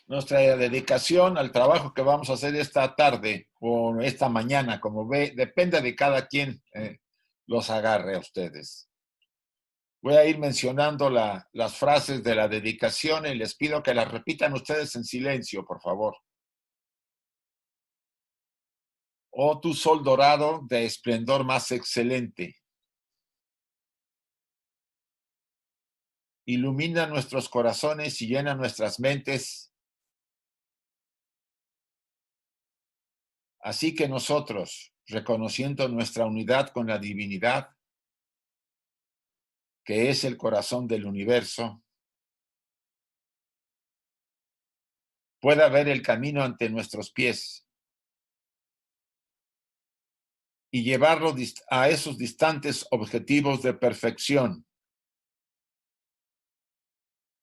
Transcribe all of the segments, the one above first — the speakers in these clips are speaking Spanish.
nuestra dedicación al trabajo que vamos a hacer esta tarde o esta mañana, como ve, depende de cada quien los agarre a ustedes. Voy a ir mencionando las frases de la dedicación y les pido que las repitan ustedes en silencio, por favor. Oh, tu sol dorado de esplendor más excelente. Ilumina nuestros corazones y llena nuestras mentes. Así que nosotros, reconociendo nuestra unidad con la divinidad, que es el corazón del universo, pueda ver el camino ante nuestros pies y llevarlo a esos distantes objetivos de perfección,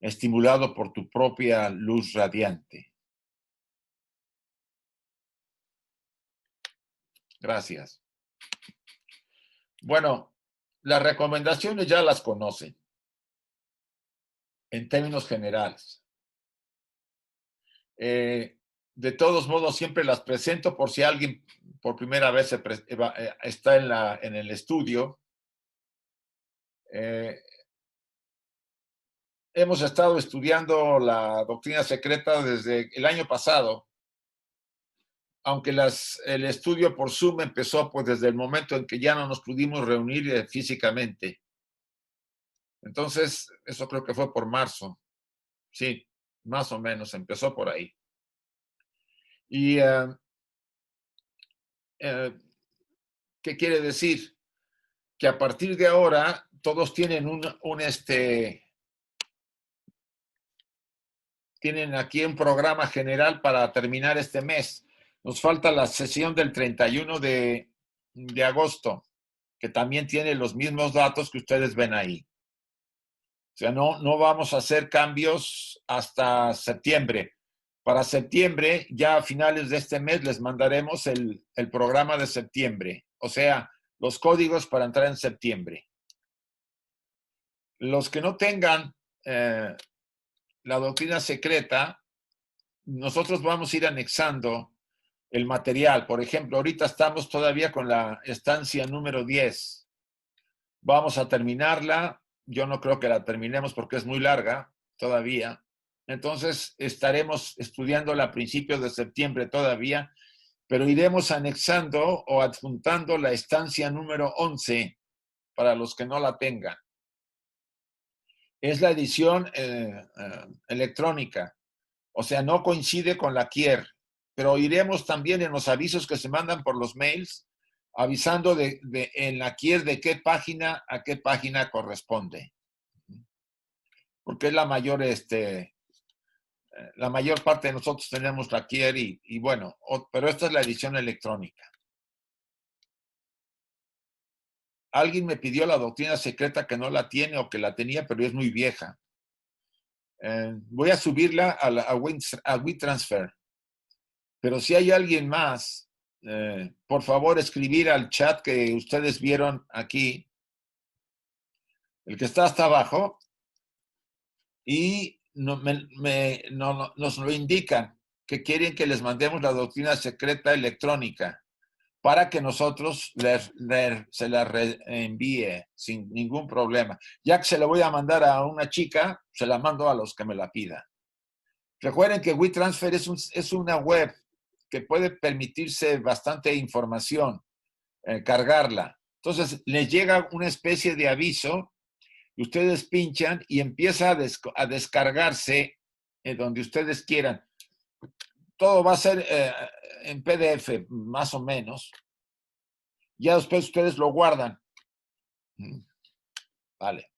estimulado por tu propia luz radiante. Gracias. Bueno, las recomendaciones ya las conocen, en términos generales. De todos modos, siempre las presento por si alguien por primera vez está en el estudio. Hemos estado estudiando la doctrina secreta desde el año pasado, aunque el estudio por Zoom empezó pues desde el momento en que ya no nos pudimos reunir físicamente. Entonces, eso creo que fue por marzo. Sí, más o menos, empezó por ahí. Y, ¿qué quiere decir? Que a partir de ahora todos tienen tienen aquí un programa general para terminar este mes. Nos falta la sesión del 31 de agosto, que también tiene los mismos datos que ustedes ven ahí. O sea, no vamos a hacer cambios hasta septiembre. Para septiembre, ya a finales de este mes, les mandaremos el programa de septiembre. O sea, los códigos para entrar en septiembre. Los que no tengan la doctrina secreta, nosotros vamos a ir anexando el material. Por ejemplo, ahorita estamos todavía con la estancia número 10. Vamos a terminarla. Yo no creo que la terminemos porque es muy larga todavía. Entonces, estaremos estudiándola a principios de septiembre todavía, pero iremos anexando o adjuntando la estancia número 11 para los que no la tengan. Es la edición electrónica. O sea, no coincide con la Kier, pero iremos también en los avisos que se mandan por los mails, avisando en la Kier de qué página a qué página corresponde. Porque es la mayor parte de nosotros tenemos la Kier y bueno, pero esta es la edición electrónica. Alguien me pidió la doctrina secreta que no la tiene o que la tenía, pero es muy vieja. Voy a subirla a WeTransfer. Pero si hay alguien más, por favor, escribir al chat que ustedes vieron aquí, el que está hasta abajo, y nos lo indican que quieren que les mandemos la doctrina secreta electrónica para que nosotros se la reenvíe sin ningún problema. Ya que se la voy a mandar a una chica, se la mando a los que me la pidan. Recuerden que WeTransfer es una web que puede permitirse bastante información, cargarla. Entonces, les llega una especie de aviso, y ustedes pinchan y empieza a descargarse donde ustedes quieran. Todo va a ser en PDF, más o menos. Ya después ustedes lo guardan. Vale.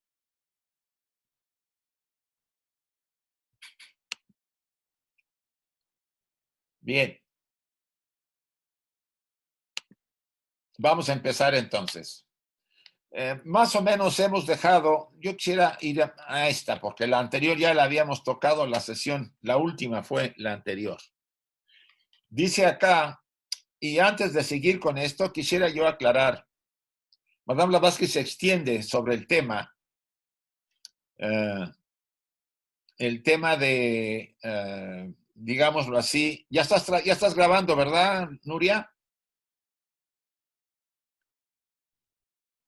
Bien. Vamos a empezar entonces. Más o menos hemos dejado, yo quisiera ir a esta, porque la anterior ya la habíamos tocado, la sesión, la última fue la anterior. Dice acá, y antes de seguir con esto, quisiera yo aclarar, Madame Blavatsky se extiende sobre el tema de digámoslo así. Ya estás grabando, ¿verdad, Nuria?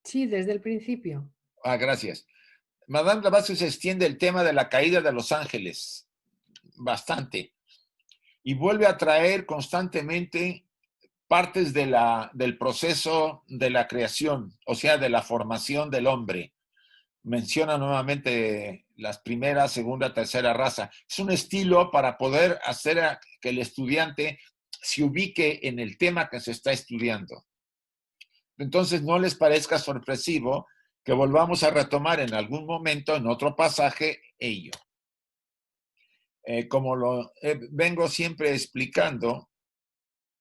Sí, desde el principio. Ah, gracias. Madame Blavatsky se extiende el tema de la caída de los ángeles bastante y vuelve a traer constantemente partes del proceso de la creación, o sea, de la formación del hombre. Menciona nuevamente las primera, segunda, tercera raza. Es un estilo para poder hacer que el estudiante se ubique en el tema que se está estudiando. Entonces, no les parezca sorpresivo que volvamos a retomar en algún momento, en otro pasaje, ello. Como lo vengo siempre explicando,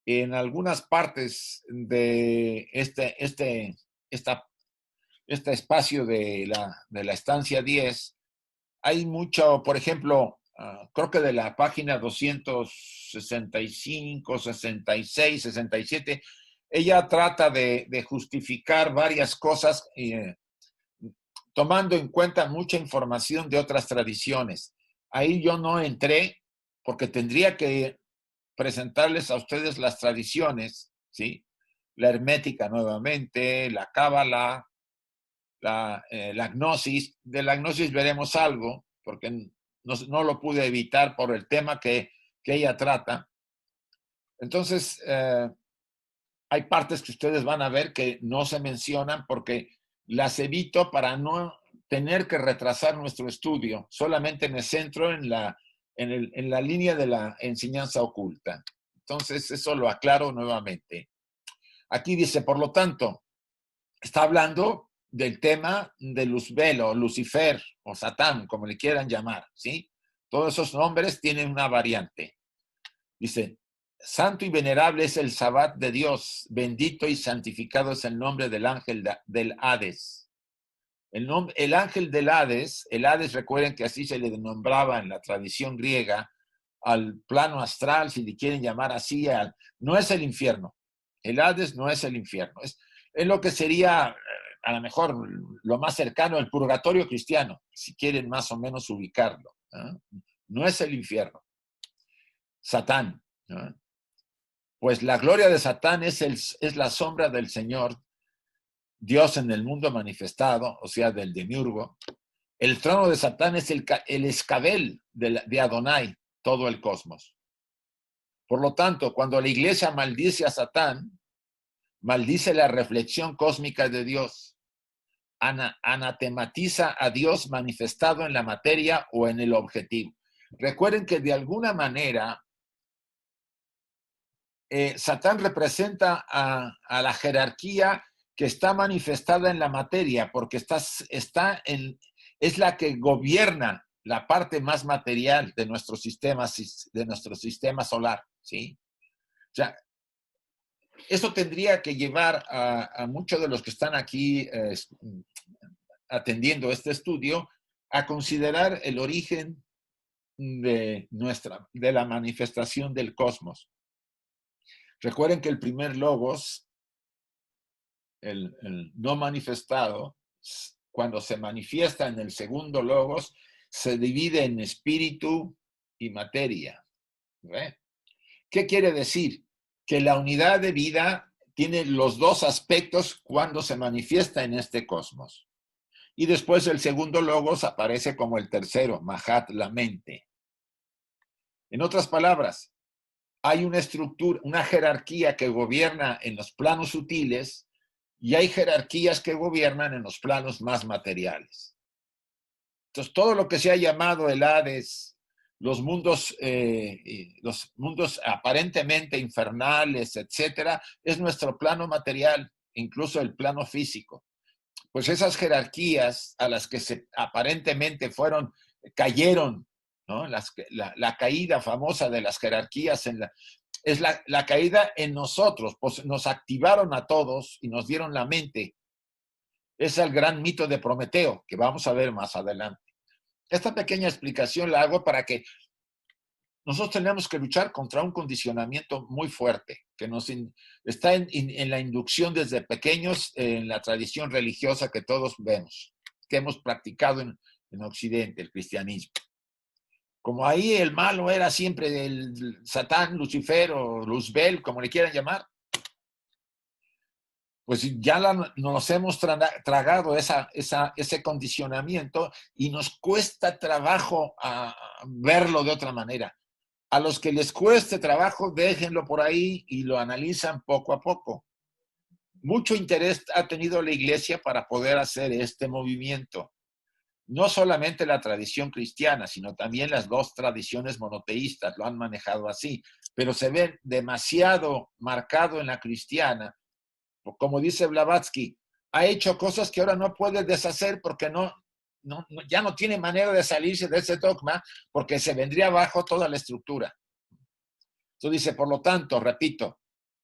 en algunas partes de este espacio de la estancia 10, hay mucho, por ejemplo, creo que de la página 265, 66, 67, ella trata de justificar varias cosas tomando en cuenta mucha información de otras tradiciones. Ahí yo no entré porque tendría que presentarles a ustedes las tradiciones, ¿sí? La hermética nuevamente, la cábala, la gnosis. De la gnosis veremos algo, porque no lo pude evitar por el tema que ella trata. Entonces, hay partes que ustedes van a ver que no se mencionan porque las evito para no tener que retrasar nuestro estudio. Solamente me centro en la línea de la enseñanza oculta. Entonces, eso lo aclaro nuevamente. Aquí dice, por lo tanto, está hablando del tema de Luzbel o Lucifer o Satán, como le quieran llamar, ¿sí? Todos esos nombres tienen una variante. Dice, santo y venerable es el Sabbat de Dios, bendito y santificado es el nombre del ángel del Hades. El ángel del Hades, el Hades, recuerden que así se le nombraba en la tradición griega, al plano astral, si le quieren llamar así, no es el infierno. El Hades no es el infierno. Es lo que sería, a lo mejor, lo más cercano al purgatorio cristiano, si quieren más o menos ubicarlo. No es el infierno. Satán. ¿No? Pues la gloria de Satán es la sombra del Señor, Dios en el mundo manifestado, o sea, del demiurgo. El trono de Satán es el escabel de Adonai, todo el cosmos. Por lo tanto, cuando la iglesia maldice a Satán, maldice la reflexión cósmica de Dios, anatematiza a Dios manifestado en la materia o en el objetivo. Recuerden que de alguna manera Satán representa a la jerarquía que está manifestada en la materia, porque es la que gobierna la parte más material de nuestro sistema solar, ¿sí? O sea, eso tendría que llevar a muchos de los que están aquí atendiendo este estudio a considerar el origen de la manifestación del cosmos. Recuerden que el primer logos, el no manifestado, cuando se manifiesta en el segundo logos, se divide en espíritu y materia. ¿Ve? ¿Qué quiere decir? Que la unidad de vida tiene los dos aspectos cuando se manifiesta en este cosmos. Y después el segundo logos aparece como el tercero, Mahat, la mente. En otras palabras, hay una estructura, una jerarquía que gobierna en los planos sutiles y hay jerarquías que gobiernan en los planos más materiales. Entonces, todo lo que se ha llamado el Hades, los mundos aparentemente infernales, etcétera, es nuestro plano material, incluso el plano físico. Pues esas jerarquías a las que aparentemente cayeron, ¿no? La caída famosa de las jerarquías es la caída en nosotros, pues nos activaron a todos y nos dieron la mente. Es el gran mito de Prometeo, que vamos a ver más adelante. Esta pequeña explicación la hago para que nosotros tenemos que luchar contra un condicionamiento muy fuerte, que está en la inducción desde pequeños en la tradición religiosa que todos vemos, que hemos practicado en Occidente, el cristianismo. como ahí el malo era siempre el Satán, Lucifer o Luzbel, como le quieran llamar, pues ya nos hemos tragado ese condicionamiento y nos cuesta trabajo verlo de otra manera. A los que les cueste trabajo, déjenlo por ahí y lo analizan poco a poco. Mucho interés ha tenido la Iglesia para poder hacer este movimiento. No solamente la tradición cristiana, sino también las dos tradiciones monoteístas lo han manejado así, pero se ve demasiado marcado en la cristiana. Como dice Blavatsky, ha hecho cosas que ahora no puede deshacer porque ya no tiene manera de salirse de ese dogma porque se vendría abajo toda la estructura. Entonces dice, por lo tanto, repito,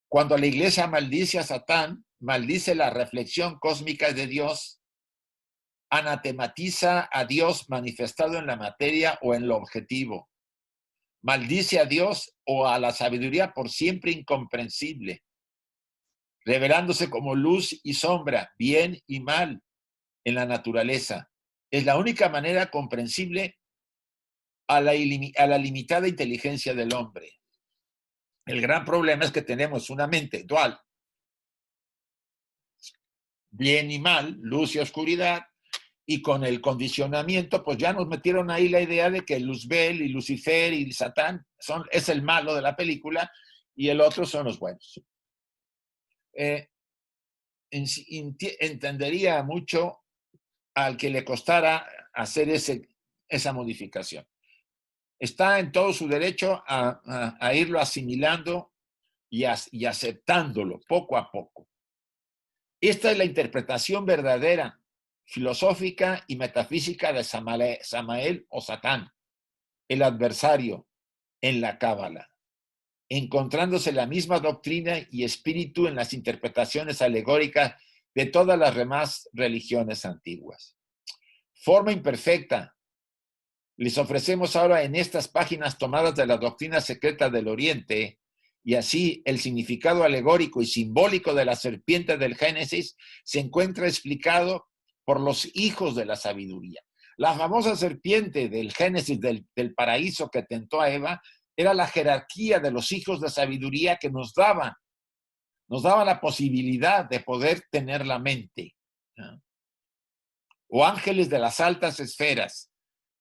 cuando la Iglesia maldice a Satán, maldice la reflexión cósmica de Dios, anatematiza a Dios manifestado en la materia o en lo objetivo, maldice a Dios o a la sabiduría por siempre incomprensible, revelándose como luz y sombra, bien y mal en la naturaleza. Es la única manera comprensible a la limitada inteligencia del hombre. El gran problema es que tenemos una mente dual, bien y mal, luz y oscuridad, y con el condicionamiento, pues ya nos metieron ahí la idea de que Luzbel y Lucifer y Satán es el malo de la película y el otro son los buenos. Entendería mucho al que le costara hacer esa modificación. Está en todo su derecho a irlo asimilando y aceptándolo poco a poco. Esta es la interpretación verdadera, filosófica y metafísica de Samael o Satán, el adversario, en la Cábala, encontrándose la misma doctrina y espíritu en las interpretaciones alegóricas de todas las demás religiones antiguas. Forma imperfecta. Les ofrecemos ahora en estas páginas tomadas de la doctrina secreta del Oriente, y así el significado alegórico y simbólico de la serpiente del Génesis se encuentra explicado por los hijos de la sabiduría. La famosa serpiente del Génesis, del paraíso que tentó a Eva, era la jerarquía de los hijos de sabiduría que nos daba la posibilidad de poder tener la mente, ¿no? O ángeles de las altas esferas,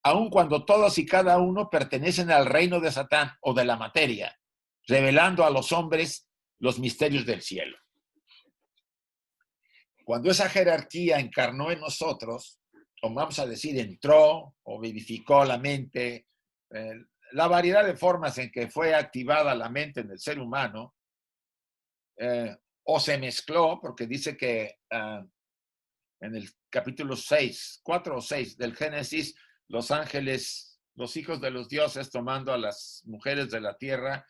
aun cuando todos y cada uno pertenecen al reino de Satán o de la materia, revelando a los hombres los misterios del cielo. Cuando esa jerarquía encarnó en nosotros, o vamos a decir, entró o vivificó la mente, la variedad de formas en que fue activada la mente en el ser humano, o se mezcló, porque dice que en el capítulo 6, 4 o 6 del Génesis, los ángeles, los hijos de los dioses, tomando a las mujeres de la tierra,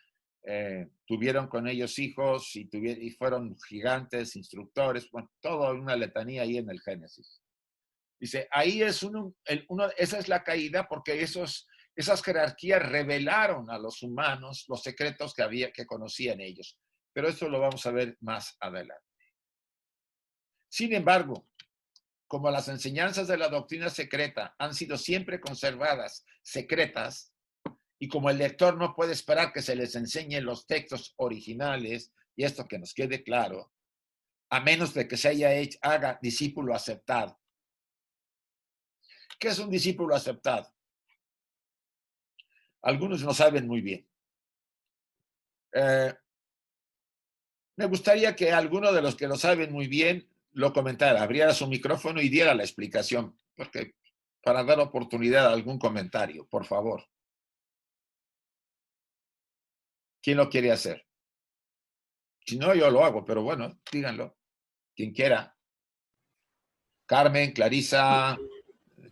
tuvieron con ellos hijos y fueron gigantes, instructores, bueno, toda una letanía ahí en el Génesis. Dice, ahí es esa es la caída porque esas jerarquías revelaron a los humanos los secretos que conocían ellos. Pero esto lo vamos a ver más adelante. Sin embargo, como las enseñanzas de la doctrina secreta han sido siempre conservadas secretas, y como el lector no puede esperar que se les enseñe los textos originales, y esto que nos quede claro, a menos de que se haga discípulo aceptado. ¿Qué es un discípulo aceptado? Algunos no saben muy bien. Me gustaría que alguno de los que lo saben muy bien lo comentara, abriera su micrófono y diera la explicación, porque para dar oportunidad a algún comentario, por favor. ¿Quién lo quiere hacer? Si no, yo lo hago, pero bueno, díganlo. Quien quiera. Carmen, Clarisa,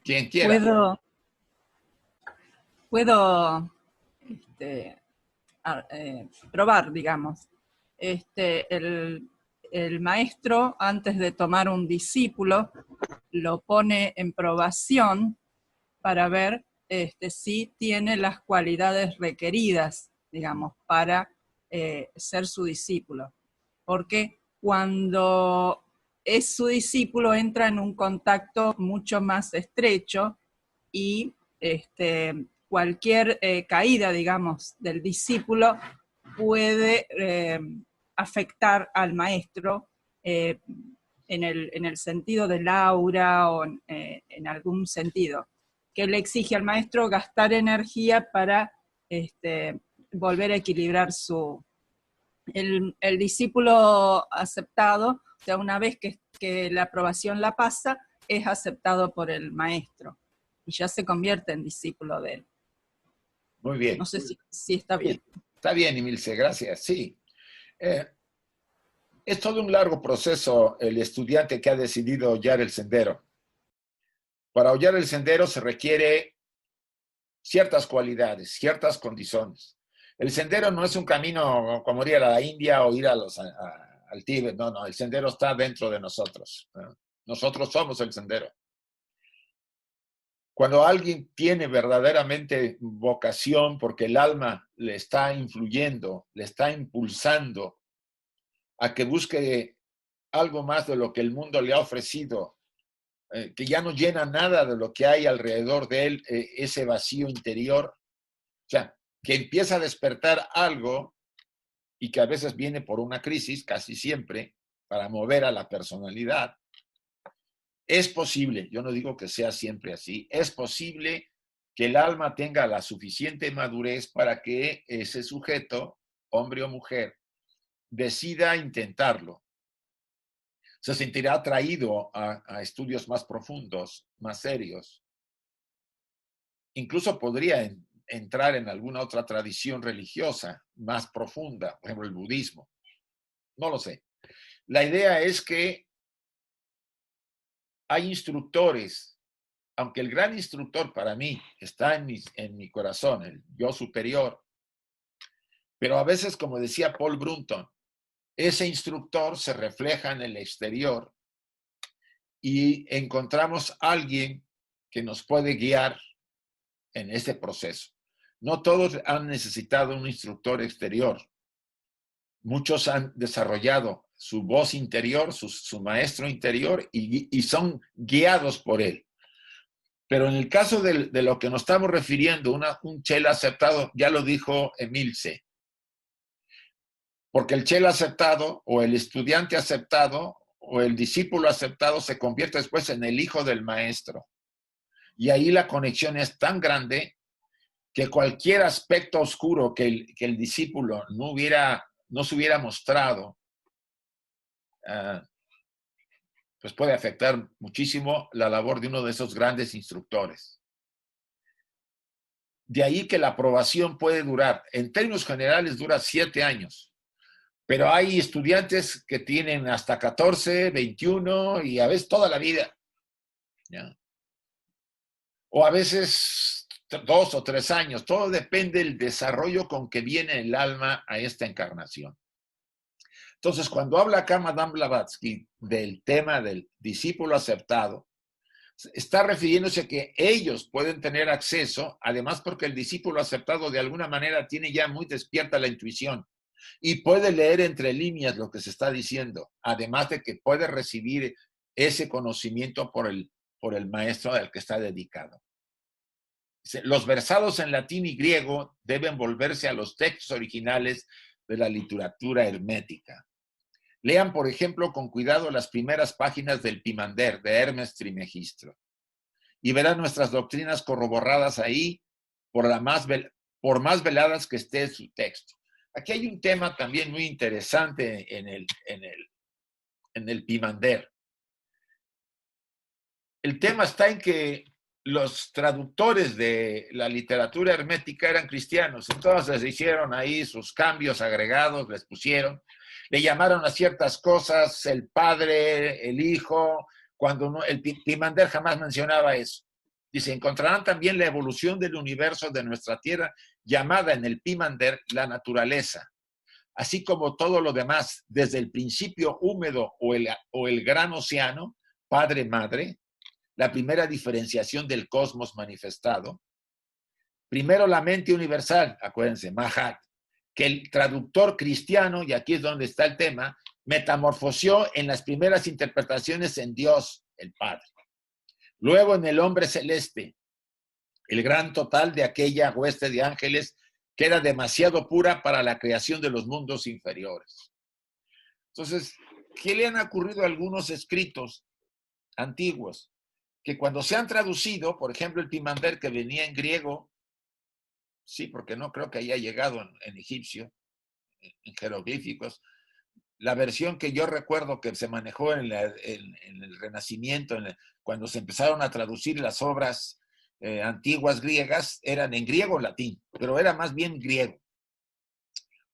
quien quiera. Puedo probar, digamos. El maestro, antes de tomar un discípulo, lo pone en probación para ver si tiene las cualidades requeridas, digamos, para ser su discípulo. Porque cuando es su discípulo entra en un contacto mucho más estrecho y cualquier caída, digamos, del discípulo puede afectar al maestro en el sentido del aura o en algún sentido, que le exige al maestro gastar energía para volver a equilibrar el discípulo aceptado, o sea, una vez que la aprobación la pasa, es aceptado por el maestro y ya se convierte en discípulo de él. Muy bien. No sé si está bien. Está bien, Emilce, gracias. Sí. Es todo un largo proceso el estudiante que ha decidido hollar el sendero. Para hollar el sendero se requiere ciertas cualidades, ciertas condiciones. El sendero no es un camino como ir a la India o ir al Tíbet, no, el sendero está dentro de nosotros. Nosotros somos el sendero. Cuando alguien tiene verdaderamente vocación porque el alma le está influyendo, le está impulsando a que busque algo más de lo que el mundo le ha ofrecido, que ya no llena nada de lo que hay alrededor de él, ese vacío interior, o sea, que empieza a despertar algo y que a veces viene por una crisis, casi siempre, para mover a la personalidad. Es posible, yo no digo que sea siempre así, es posible que el alma tenga la suficiente madurez para que ese sujeto, hombre o mujer, decida intentarlo. Se sentirá atraído a estudios más profundos, más serios. Incluso podría entrar en alguna otra tradición religiosa más profunda, por ejemplo, el budismo. No lo sé. La idea es que hay instructores, aunque el gran instructor para mí está en mi corazón, el yo superior, pero a veces, como decía Paul Brunton, ese instructor se refleja en el exterior y encontramos a alguien que nos puede guiar en ese proceso. No todos han necesitado un instructor exterior. Muchos han desarrollado su voz interior, su maestro interior y son guiados por él. Pero en el caso de lo que nos estamos refiriendo, un chela aceptado, ya lo dijo Emilce, porque el chela aceptado o el estudiante aceptado o el discípulo aceptado se convierte después en el hijo del maestro. Y ahí la conexión es tan grande que cualquier aspecto oscuro que el discípulo no se hubiera mostrado, pues puede afectar muchísimo la labor de uno de esos grandes instructores. De ahí que la aprobación puede durar, en términos generales dura 7 años, pero hay estudiantes que tienen hasta 14, 21 y a veces toda la vida, ¿ya? O a veces 2 o 3 años, todo depende del desarrollo con que viene el alma a esta encarnación. Entonces, cuando habla acá Madame Blavatsky del tema del discípulo aceptado, está refiriéndose a que ellos pueden tener acceso, además porque el discípulo aceptado de alguna manera tiene ya muy despierta la intuición y puede leer entre líneas lo que se está diciendo, además de que puede recibir ese conocimiento por el maestro al que está dedicado. Los versados en latín y griego deben volverse a los textos originales de la literatura hermética. Lean, por ejemplo, con cuidado las primeras páginas del Pimander de Hermes Trismegisto y verán nuestras doctrinas corroboradas ahí por más veladas que esté su texto. Aquí hay un tema también muy interesante en el Pimander. El tema está en que los traductores de la literatura hermética eran cristianos, entonces hicieron ahí sus cambios agregados, les pusieron, le llamaron a ciertas cosas el Padre, el Hijo, cuando no, el Pimander jamás mencionaba eso. Dice, encontrarán también la evolución del universo de nuestra Tierra, llamada en el Pimander la naturaleza, así como todo lo demás, desde el principio húmedo o el gran océano, padre-madre, la primera diferenciación del cosmos manifestado. Primero la mente universal, acuérdense, Mahat, que el traductor cristiano, y aquí es donde está el tema, metamorfoseó en las primeras interpretaciones en Dios, el Padre. Luego en el hombre celeste, el gran total de aquella hueste de ángeles que era demasiado pura para la creación de los mundos inferiores. Entonces, ¿qué le han ocurrido a algunos escritos antiguos? Que cuando se han traducido, por ejemplo, el Pimander que venía en griego, sí, porque no creo que haya llegado en egipcio, en jeroglíficos, la versión que yo recuerdo que se manejó en el Renacimiento, cuando se empezaron a traducir las obras antiguas griegas, eran en griego o latín, pero era más bien griego.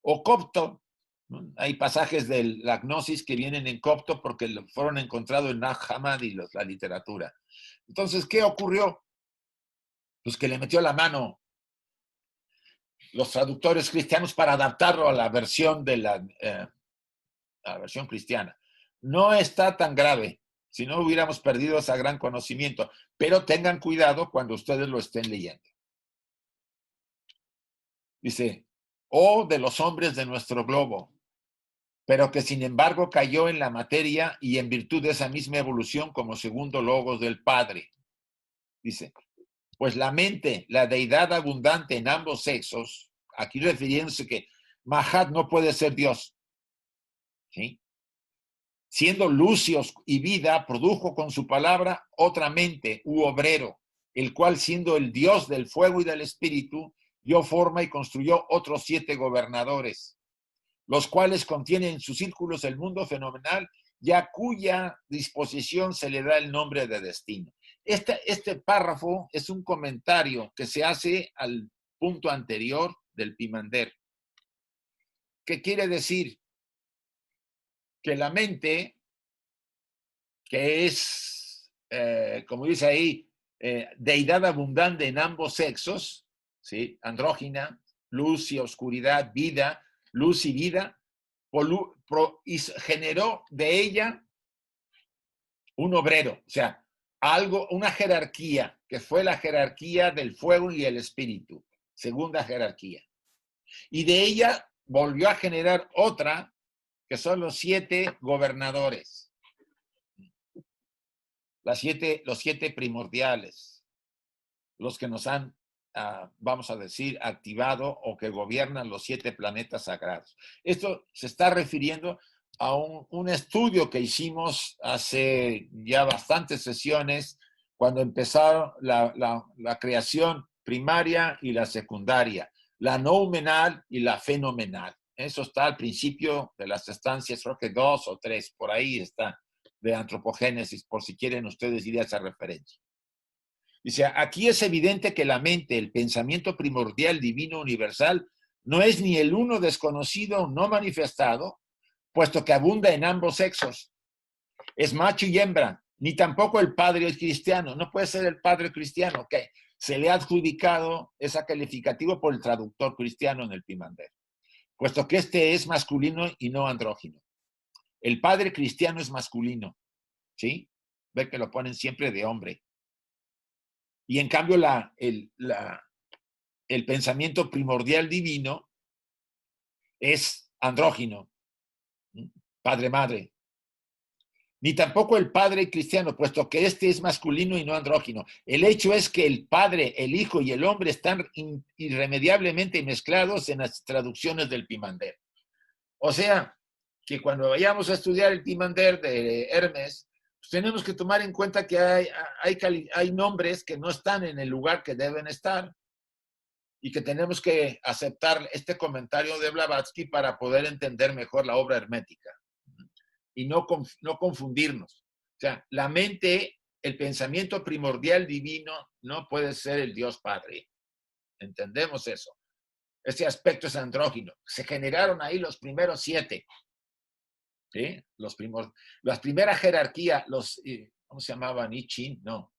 O copto, ¿no? Hay pasajes de la Gnosis que vienen en copto porque fueron encontrados en Nag Hammadi, la literatura. Entonces, ¿qué ocurrió? Pues que le metió la mano los traductores cristianos para adaptarlo a la versión de la versión cristiana. No está tan grave, si no hubiéramos perdido ese gran conocimiento, pero tengan cuidado cuando ustedes lo estén leyendo. Dice, oh de los hombres de nuestro globo, pero que sin embargo cayó en la materia y en virtud de esa misma evolución como segundo logos del Padre. Dice, pues la mente, la deidad abundante en ambos sexos, aquí refiriéndose que Mahat no puede ser Dios, ¿sí? Siendo luz y vida, produjo con su palabra otra mente u obrero, el cual siendo el Dios del fuego y del espíritu, dio forma y construyó otros 7 gobernadores, los cuales contienen en sus círculos el mundo fenomenal y a cuya disposición se le da el nombre de destino. Este párrafo es un comentario que se hace al punto anterior del Pimander. ¿Qué quiere decir? Que la mente, que es, como dice ahí, deidad abundante en ambos sexos, ¿sí? Andrógina, luz y oscuridad, vida, luz y vida, y generó de ella un obrero, o sea, una jerarquía, que fue la jerarquía del fuego y el espíritu, segunda jerarquía. Y de ella volvió a generar otra, que son los 7 gobernadores. Los 7 primordiales, los que nos han, vamos a decir, activado o que gobiernan los 7 planetas sagrados. Esto se está refiriendo a un estudio que hicimos hace ya bastantes sesiones, cuando empezaron la creación primaria y la secundaria, la noumenal y la fenomenal. Eso está al principio de las estancias, creo que 2 o 3, por ahí está, de antropogénesis, por si quieren ustedes ir a esa referencia. Dice, aquí es evidente que la mente, el pensamiento primordial, divino, universal, no es ni el uno desconocido, no manifestado, puesto que abunda en ambos sexos. Es macho y hembra, ni tampoco el padre es cristiano. No puede ser el padre cristiano, ok. Se le ha adjudicado ese calificativo por el traductor cristiano en el Pimander, puesto que este es masculino y no andrógino. El padre cristiano es masculino, ¿sí? Ve que lo ponen siempre de hombre. Y en cambio el pensamiento primordial divino es andrógino, padre-madre. Ni tampoco el padre cristiano, puesto que este es masculino y no andrógino. El hecho es que el padre, el hijo y el hombre están irremediablemente mezclados en las traducciones del Pimander. O sea, que cuando vayamos a estudiar el Pimander de Hermes, pues tenemos que tomar en cuenta que hay nombres que no están en el lugar que deben estar y que tenemos que aceptar este comentario de Blavatsky para poder entender mejor la obra hermética y no confundirnos. O sea, la mente, el pensamiento primordial divino no puede ser el Dios Padre. Entendemos eso. Este aspecto es andrógino. Se generaron ahí los primeros 7. ¿Sí? Las primeras jerarquías, ¿cómo se llamaban? Ichin, no,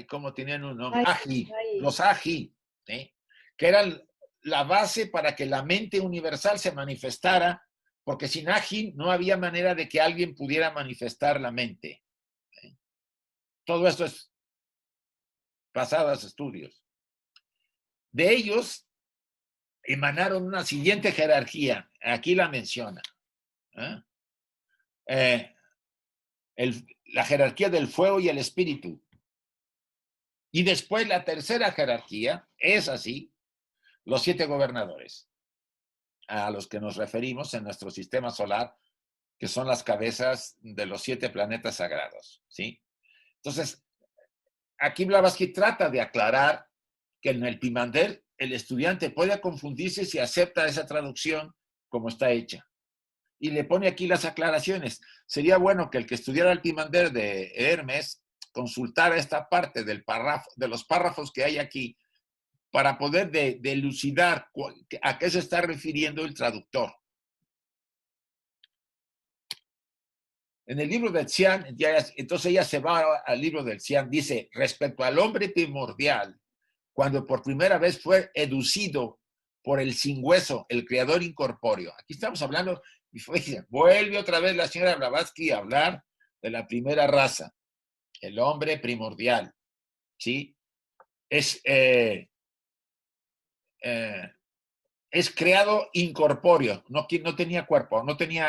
¿cómo tenían un nombre? Agi, los Agi, ¿sí? Que eran la base para que la mente universal se manifestara, porque sin Agi no había manera de que alguien pudiera manifestar la mente. ¿Sí? Todo esto es pasados estudios. De ellos emanaron una siguiente jerarquía, aquí la menciona. La jerarquía del fuego y el espíritu. Y después la tercera jerarquía es así, los 7 gobernadores, a los que nos referimos en nuestro sistema solar, que son las cabezas de los 7 planetas sagrados, ¿sí? Entonces, aquí Blavatsky trata de aclarar que en el Pimander el estudiante puede confundirse si acepta esa traducción como está hecha. Y le pone aquí las aclaraciones. Sería bueno que el que estudiara el Pimander de Hermes consultara esta parte del párrafo, de los párrafos que hay aquí para poder delucidar a qué se está refiriendo el traductor. En el libro del Xian, entonces ella se va al libro del Xian, dice, respecto al hombre primordial, cuando por primera vez fue educido por el sin hueso, el creador incorpóreo. Aquí estamos hablando, y vuelve otra vez la señora Blavatsky a hablar de la primera raza, el hombre primordial, ¿sí? Es creado incorpóreo, no tenía cuerpo,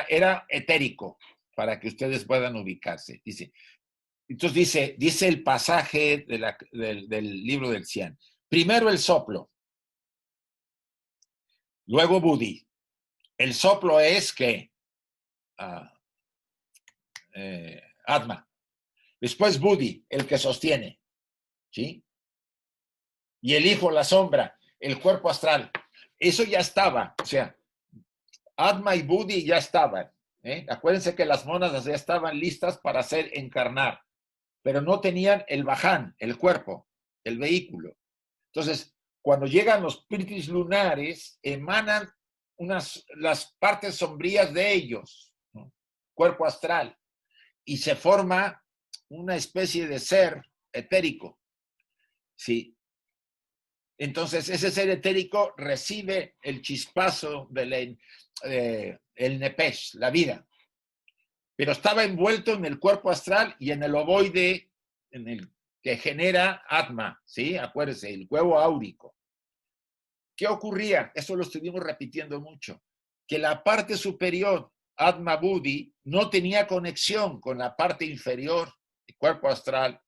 era etérico, para que ustedes puedan ubicarse. Entonces dice el pasaje del libro del Xian. Primero el soplo, luego Buddhi. El soplo es que Atma. Después Buddhi, el que sostiene, ¿sí? Y el hijo, la sombra, el cuerpo astral. Eso ya estaba, o sea, Atma y Buddhi ya estaban. Acuérdense que las mónadas ya estaban listas para hacer encarnar, pero no tenían el baján, el cuerpo, el vehículo. Entonces, cuando llegan los pritis lunares, emanan las partes sombrías de ellos, ¿no? Cuerpo astral, y se forma una especie de ser etérico, ¿sí? Entonces, ese ser etérico recibe el chispazo del el nepesh, la vida, pero estaba envuelto en el cuerpo astral y en el ovoide, en el que genera Atma, ¿sí? Acuérdense, el huevo áurico. ¿Qué ocurría? Eso lo estuvimos repitiendo mucho, que la parte superior, Atma Buddhi, no tenía conexión con la parte inferior, el cuerpo astral,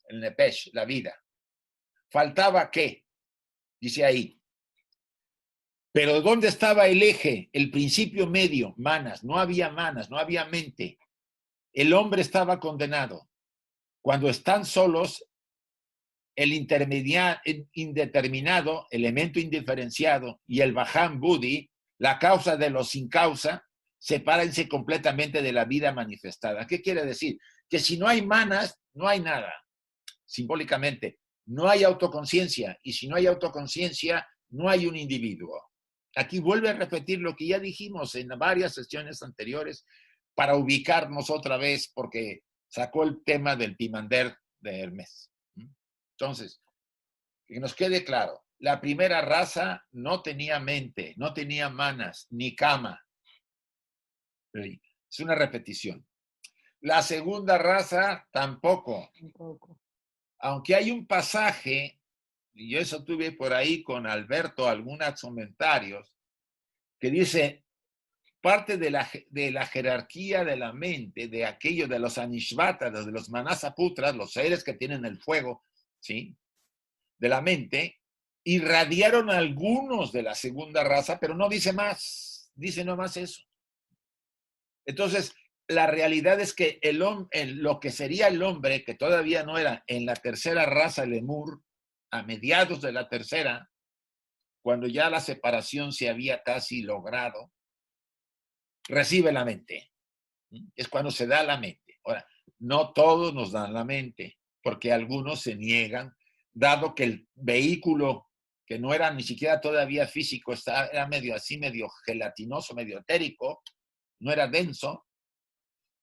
el nepesh, la vida. ¿Faltaba qué? Dice ahí. Pero ¿dónde estaba el eje, el principio medio? Manas. No había manas, no había mente. El hombre estaba condenado. Cuando están solos, el indeterminado, elemento indiferenciado, y el Vaham Buddhi, la causa de lo sin causa, sepárense completamente de la vida manifestada. ¿Qué quiere decir? Que si no hay manas, no hay nada. Simbólicamente, no hay autoconciencia, y si no hay autoconciencia, no hay un individuo. Aquí vuelve a repetir lo que ya dijimos en varias sesiones anteriores para ubicarnos otra vez, porque sacó el tema del Pimander de Hermes. Entonces, que nos quede claro, la primera raza no tenía mente, no tenía manas, ni cama. Es una repetición. La segunda raza tampoco. Aunque hay un pasaje, y yo eso tuve por ahí con Alberto algunos comentarios, que dice, parte de la jerarquía de la mente, de aquello de los Anishvatas, de los Manasaputras, los seres que tienen el fuego, ¿sí?, de la mente, irradiaron algunos de la segunda raza, pero no dice más, dice nomás eso. Entonces, la realidad es que lo que sería el hombre, que todavía no era en la tercera raza Lemur, a mediados de la tercera, cuando ya la separación se había casi logrado, recibe la mente. Es cuando se da la mente. Ahora, no todos nos dan la mente, porque algunos se niegan, dado que el vehículo, que no era ni siquiera todavía físico, era medio así, medio gelatinoso, medio etérico, no era denso,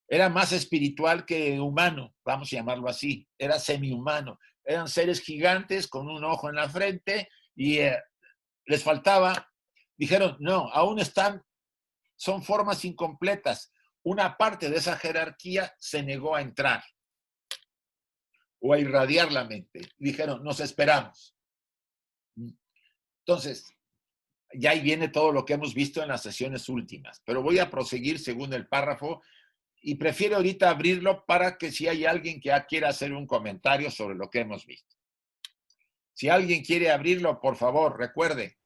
era más espiritual que humano, vamos a llamarlo así, era semi-humano. Eran seres gigantes con un ojo en la frente y les faltaba, dijeron, no, aún son formas incompletas. Una parte de esa jerarquía se negó a entrar o a irradiar la mente. Dijeron, nos esperamos. Entonces, ya ahí viene todo lo que hemos visto en las sesiones últimas, pero voy a proseguir según el párrafo y prefiero ahorita abrirlo para que si hay alguien que quiera hacer un comentario sobre lo que hemos visto. Si alguien quiere abrirlo, por favor, recuerde,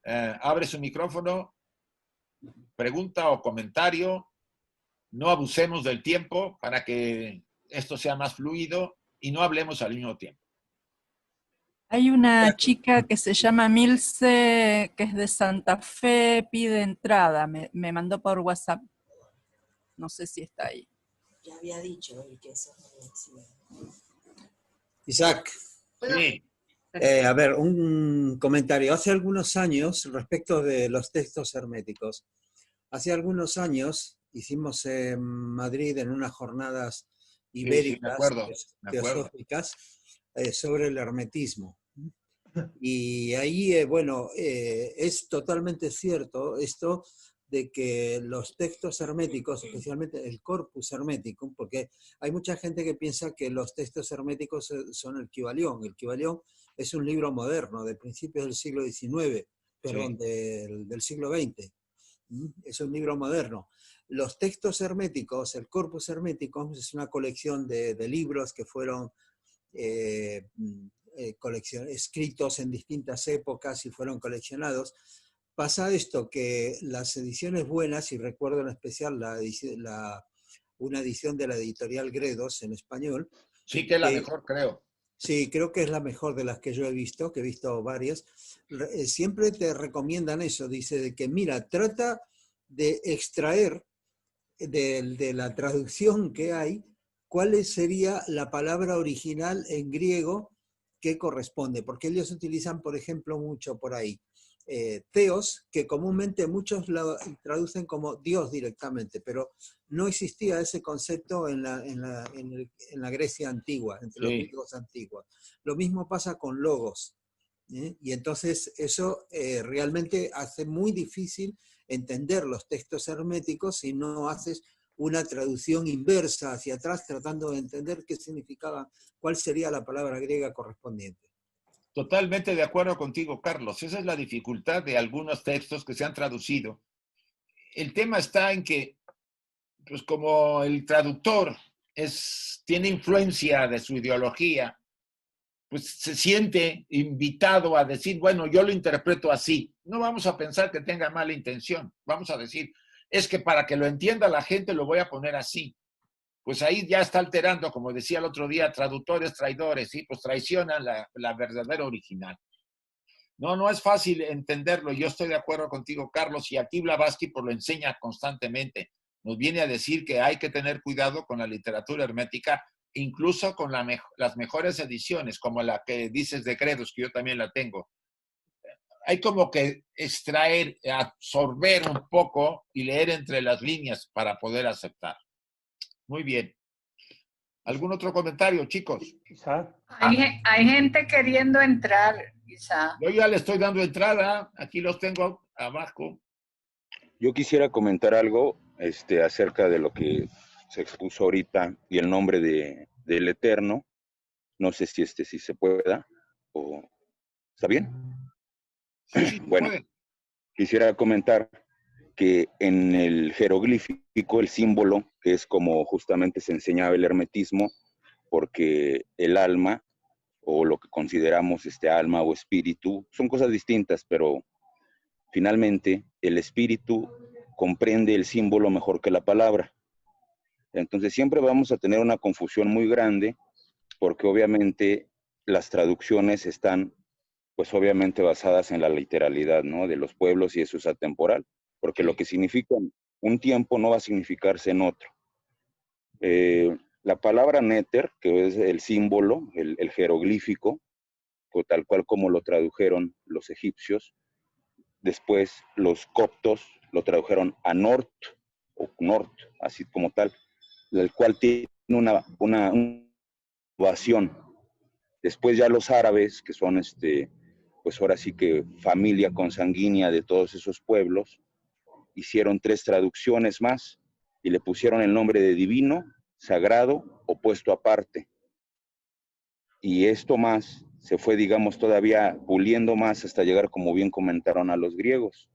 abre su micrófono, pregunta o comentario. No abusemos del tiempo para que esto sea más fluido y no hablemos al mismo tiempo. Hay una chica que se llama Milce, que es de Santa Fe, pide entrada. Me mandó por WhatsApp. No sé si está ahí. Ya había dicho él que eso no. Isaac, Sí, a ver, un comentario. Hace algunos años, respecto de los textos herméticos, hace algunos años hicimos en Madrid en unas jornadas sí, ibéricas, me acuerdo. teosóficas, sobre el hermetismo. Y ahí, bueno, es totalmente cierto esto de que los textos herméticos, especialmente el corpus hermético, porque hay mucha gente que piensa que los textos herméticos son el Kybalión. El Kybalión es un libro moderno, de principios del siglo XIX, perdón, del siglo XX. Es un libro moderno. Los textos herméticos, el corpus hermético, es una colección de libros que fueron escritos en distintas épocas y fueron coleccionados. Pasa esto, que las ediciones buenas, y recuerdo en especial una edición de la editorial Gredos en español. Sí que es la mejor, creo. Sí, creo que es la mejor de las que yo he visto, que he visto varias. Siempre te recomiendan eso, dice, de que mira, trata de extraer de la traducción que hay, cuál sería la palabra original en griego que corresponde, porque ellos utilizan, por ejemplo, mucho por ahí, teos, que comúnmente muchos lo traducen como Dios directamente, pero no existía ese concepto en la Grecia antigua, entre los griegos antiguos. Lo mismo pasa con logos, y entonces eso realmente hace muy difícil entender los textos herméticos si no haces una traducción inversa hacia atrás tratando de entender qué significaba, cuál sería la palabra griega correspondiente. Totalmente de acuerdo contigo, Carlos. Esa es la dificultad de algunos textos que se han traducido. El tema está en que, pues como el traductor tiene influencia de su ideología, pues se siente invitado a decir, bueno, yo lo interpreto así. No vamos a pensar que tenga mala intención. Vamos a decir, es que para que lo entienda la gente lo voy a poner así. Pues ahí ya está alterando, como decía el otro día, traductores, traidores, ¿sí? Pues traicionan la verdadera original. No es fácil entenderlo. Yo estoy de acuerdo contigo, Carlos, y aquí Blavatsky pues lo enseña constantemente. Nos viene a decir que hay que tener cuidado con la literatura hermética, incluso con las mejores ediciones, como la que dices de Gredos, que yo también la tengo. Hay como que extraer, absorber un poco y leer entre las líneas para poder aceptar. Muy bien. ¿Algún otro comentario, chicos? Hay gente queriendo entrar, quizá. Yo ya le estoy dando entrada. Aquí los tengo abajo. Yo quisiera comentar algo acerca de lo que se expuso ahorita y el nombre del Eterno. No sé si si se pueda o ¿está bien? Sí, bueno, quisiera comentar que en el jeroglífico, el símbolo, que es como justamente se enseñaba el hermetismo, porque el alma, o lo que consideramos alma o espíritu, son cosas distintas, pero finalmente el espíritu comprende el símbolo mejor que la palabra. Entonces siempre vamos a tener una confusión muy grande, porque obviamente las traducciones están, pues obviamente basadas en la literalidad, ¿no? De los pueblos y eso es atemporal, porque lo que significa un tiempo no va a significarse en otro. La palabra néter, que es el símbolo, el jeroglífico, tal cual como lo tradujeron los egipcios, después los coptos lo tradujeron a Nort, o Nort, así como tal, el cual tiene una ovación. Después ya los árabes, que son pues ahora sí que familia consanguínea de todos esos pueblos, hicieron 3 traducciones más y le pusieron el nombre de divino, sagrado o puesto aparte. Y esto más se fue, digamos, todavía puliendo más hasta llegar, como bien comentaron, a los griegos.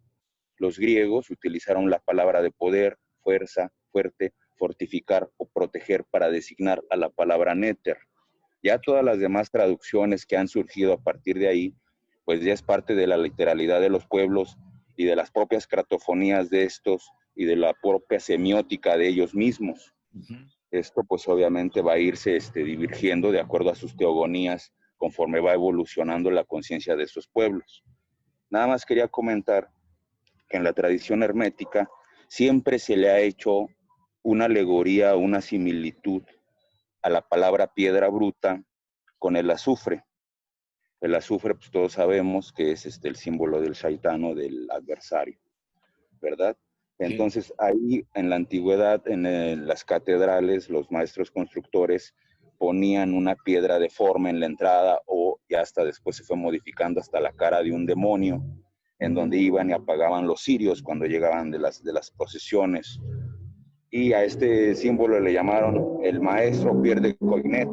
Los griegos utilizaron la palabra de poder, fuerza, fuerte, fortificar o proteger para designar a la palabra néter. Ya todas las demás traducciones que han surgido a partir de ahí, pues ya es parte de la literalidad de los pueblos y de las propias cratofonías de estos y de la propia semiótica de ellos mismos. Esto pues obviamente va a irse divergiendo de acuerdo a sus teogonías conforme va evolucionando la conciencia de esos pueblos. Nada más quería comentar que en la tradición hermética siempre se le ha hecho una alegoría, una similitud a la palabra piedra bruta con el azufre. El azufre, pues todos sabemos que es el símbolo del shaitán, del adversario, ¿verdad? Entonces ahí en la antigüedad, en las catedrales, los maestros constructores ponían una piedra deforme en la entrada o ya hasta después se fue modificando hasta la cara de un demonio, en donde iban y apagaban los cirios cuando llegaban de las procesiones. Y a este símbolo le llamaron el maestro pierde coinet,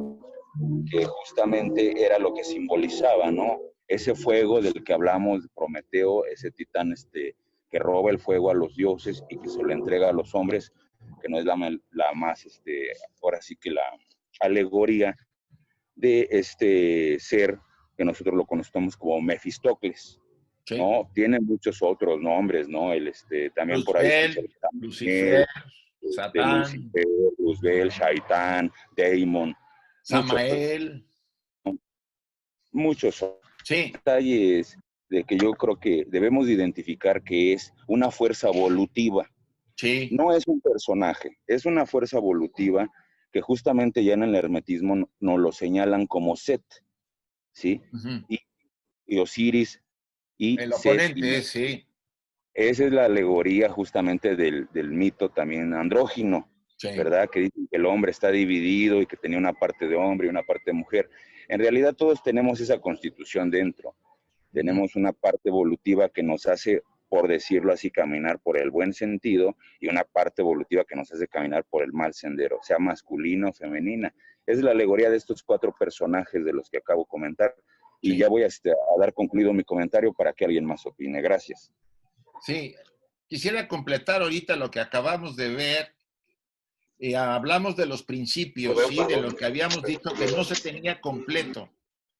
que justamente era lo que simbolizaba, ¿no? Ese fuego del que hablamos de Prometeo, ese titán que roba el fuego a los dioses y que se lo entrega a los hombres, que no es la más, ahora sí que la alegoría de este ser que nosotros lo conocemos como Mefistócles, ¿no? Tiene muchos otros nombres, ¿no? También por ahí Lucifer, Satán, Lucifer, Luzbel, Shaitán, Daemon, Samael, muchos detalles de que yo creo que debemos identificar que es una fuerza evolutiva. No es un personaje, es una fuerza evolutiva que justamente ya en el hermetismo nos lo señalan como Set, ¿sí? Y Osiris y el Set, oponente, sí. Esa es la alegoría justamente del mito también andrógino, ¿verdad? Que dicen que el hombre está dividido y que tenía una parte de hombre y una parte de mujer. En realidad todos tenemos esa constitución dentro. Tenemos una parte evolutiva que nos hace, por decirlo así, caminar por el buen sentido y una parte evolutiva que nos hace caminar por el mal sendero, sea masculina o femenina. Es la alegoría de estos 4 personajes de los que acabo de comentar. Y ya voy a dar concluido mi comentario para que alguien más opine. Gracias. Sí, quisiera completar ahorita lo que acabamos de ver. Hablamos de los principios, ¿sí? De lo que habíamos dicho que no se tenía completo.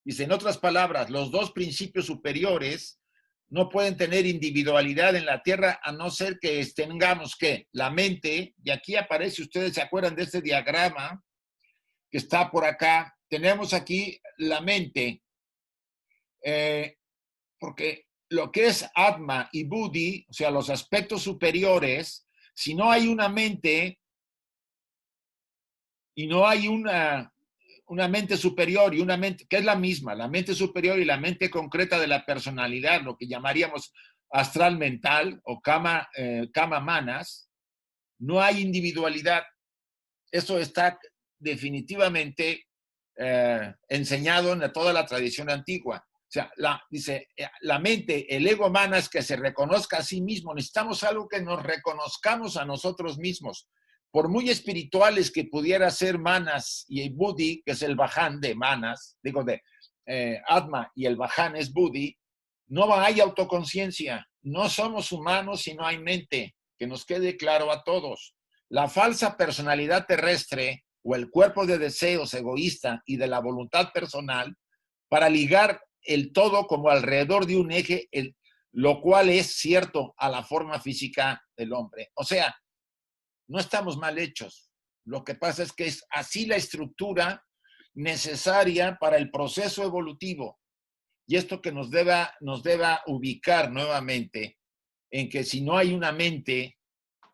Dice, en otras palabras, los 2 principios superiores no pueden tener individualidad en la Tierra a no ser que tengamos que la mente, y aquí aparece, ustedes se acuerdan de este diagrama que está por acá, tenemos aquí la mente, porque lo que es Atma y Buddhi, o sea, los aspectos superiores, si no hay una mente y no hay una mente superior y una mente, que es la misma, la mente superior y la mente concreta de la personalidad, lo que llamaríamos astral mental o kama manas, no hay individualidad. Eso está definitivamente enseñado en toda la tradición antigua. O sea, dice, la mente, el ego mana es que se reconozca a sí mismo. Necesitamos algo que nos reconozcamos a nosotros mismos. Por muy espirituales que pudiera ser Manas y el Buddhi, que es el Vaján de Manas, digo de Atma y el Vaján es Buddhi, no hay autoconciencia. No somos humanos si no hay mente, que nos quede claro a todos. La falsa personalidad terrestre o el cuerpo de deseos egoísta y de la voluntad personal para ligar el todo como alrededor de un eje, lo cual es cierto a la forma física del hombre. O sea, no estamos mal hechos. Lo que pasa es que es así la estructura necesaria para el proceso evolutivo. Y esto que nos deba ubicar nuevamente en que si no hay una mente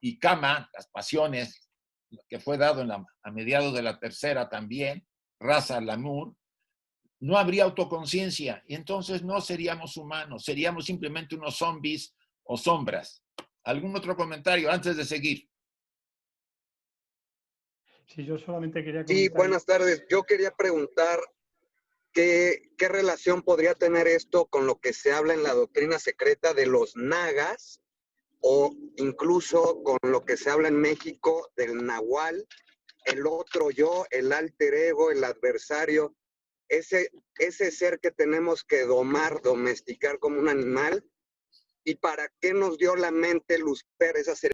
y kama, las pasiones, que fue dado a mediados de la tercera también, Rasa Lamur, no habría autoconciencia y entonces no seríamos humanos, seríamos simplemente unos zombies o sombras. ¿Algún otro comentario antes de seguir? Sí, yo solamente quería comentar... Sí, buenas tardes. Yo quería preguntar qué relación podría tener esto con lo que se habla en la doctrina secreta de los nagas o incluso con lo que se habla en México del nahual, el otro yo, el alter ego, el adversario, ese ser que tenemos que domar, domesticar como un animal. ¿Y para qué nos dio la mente Lucifer esa ser?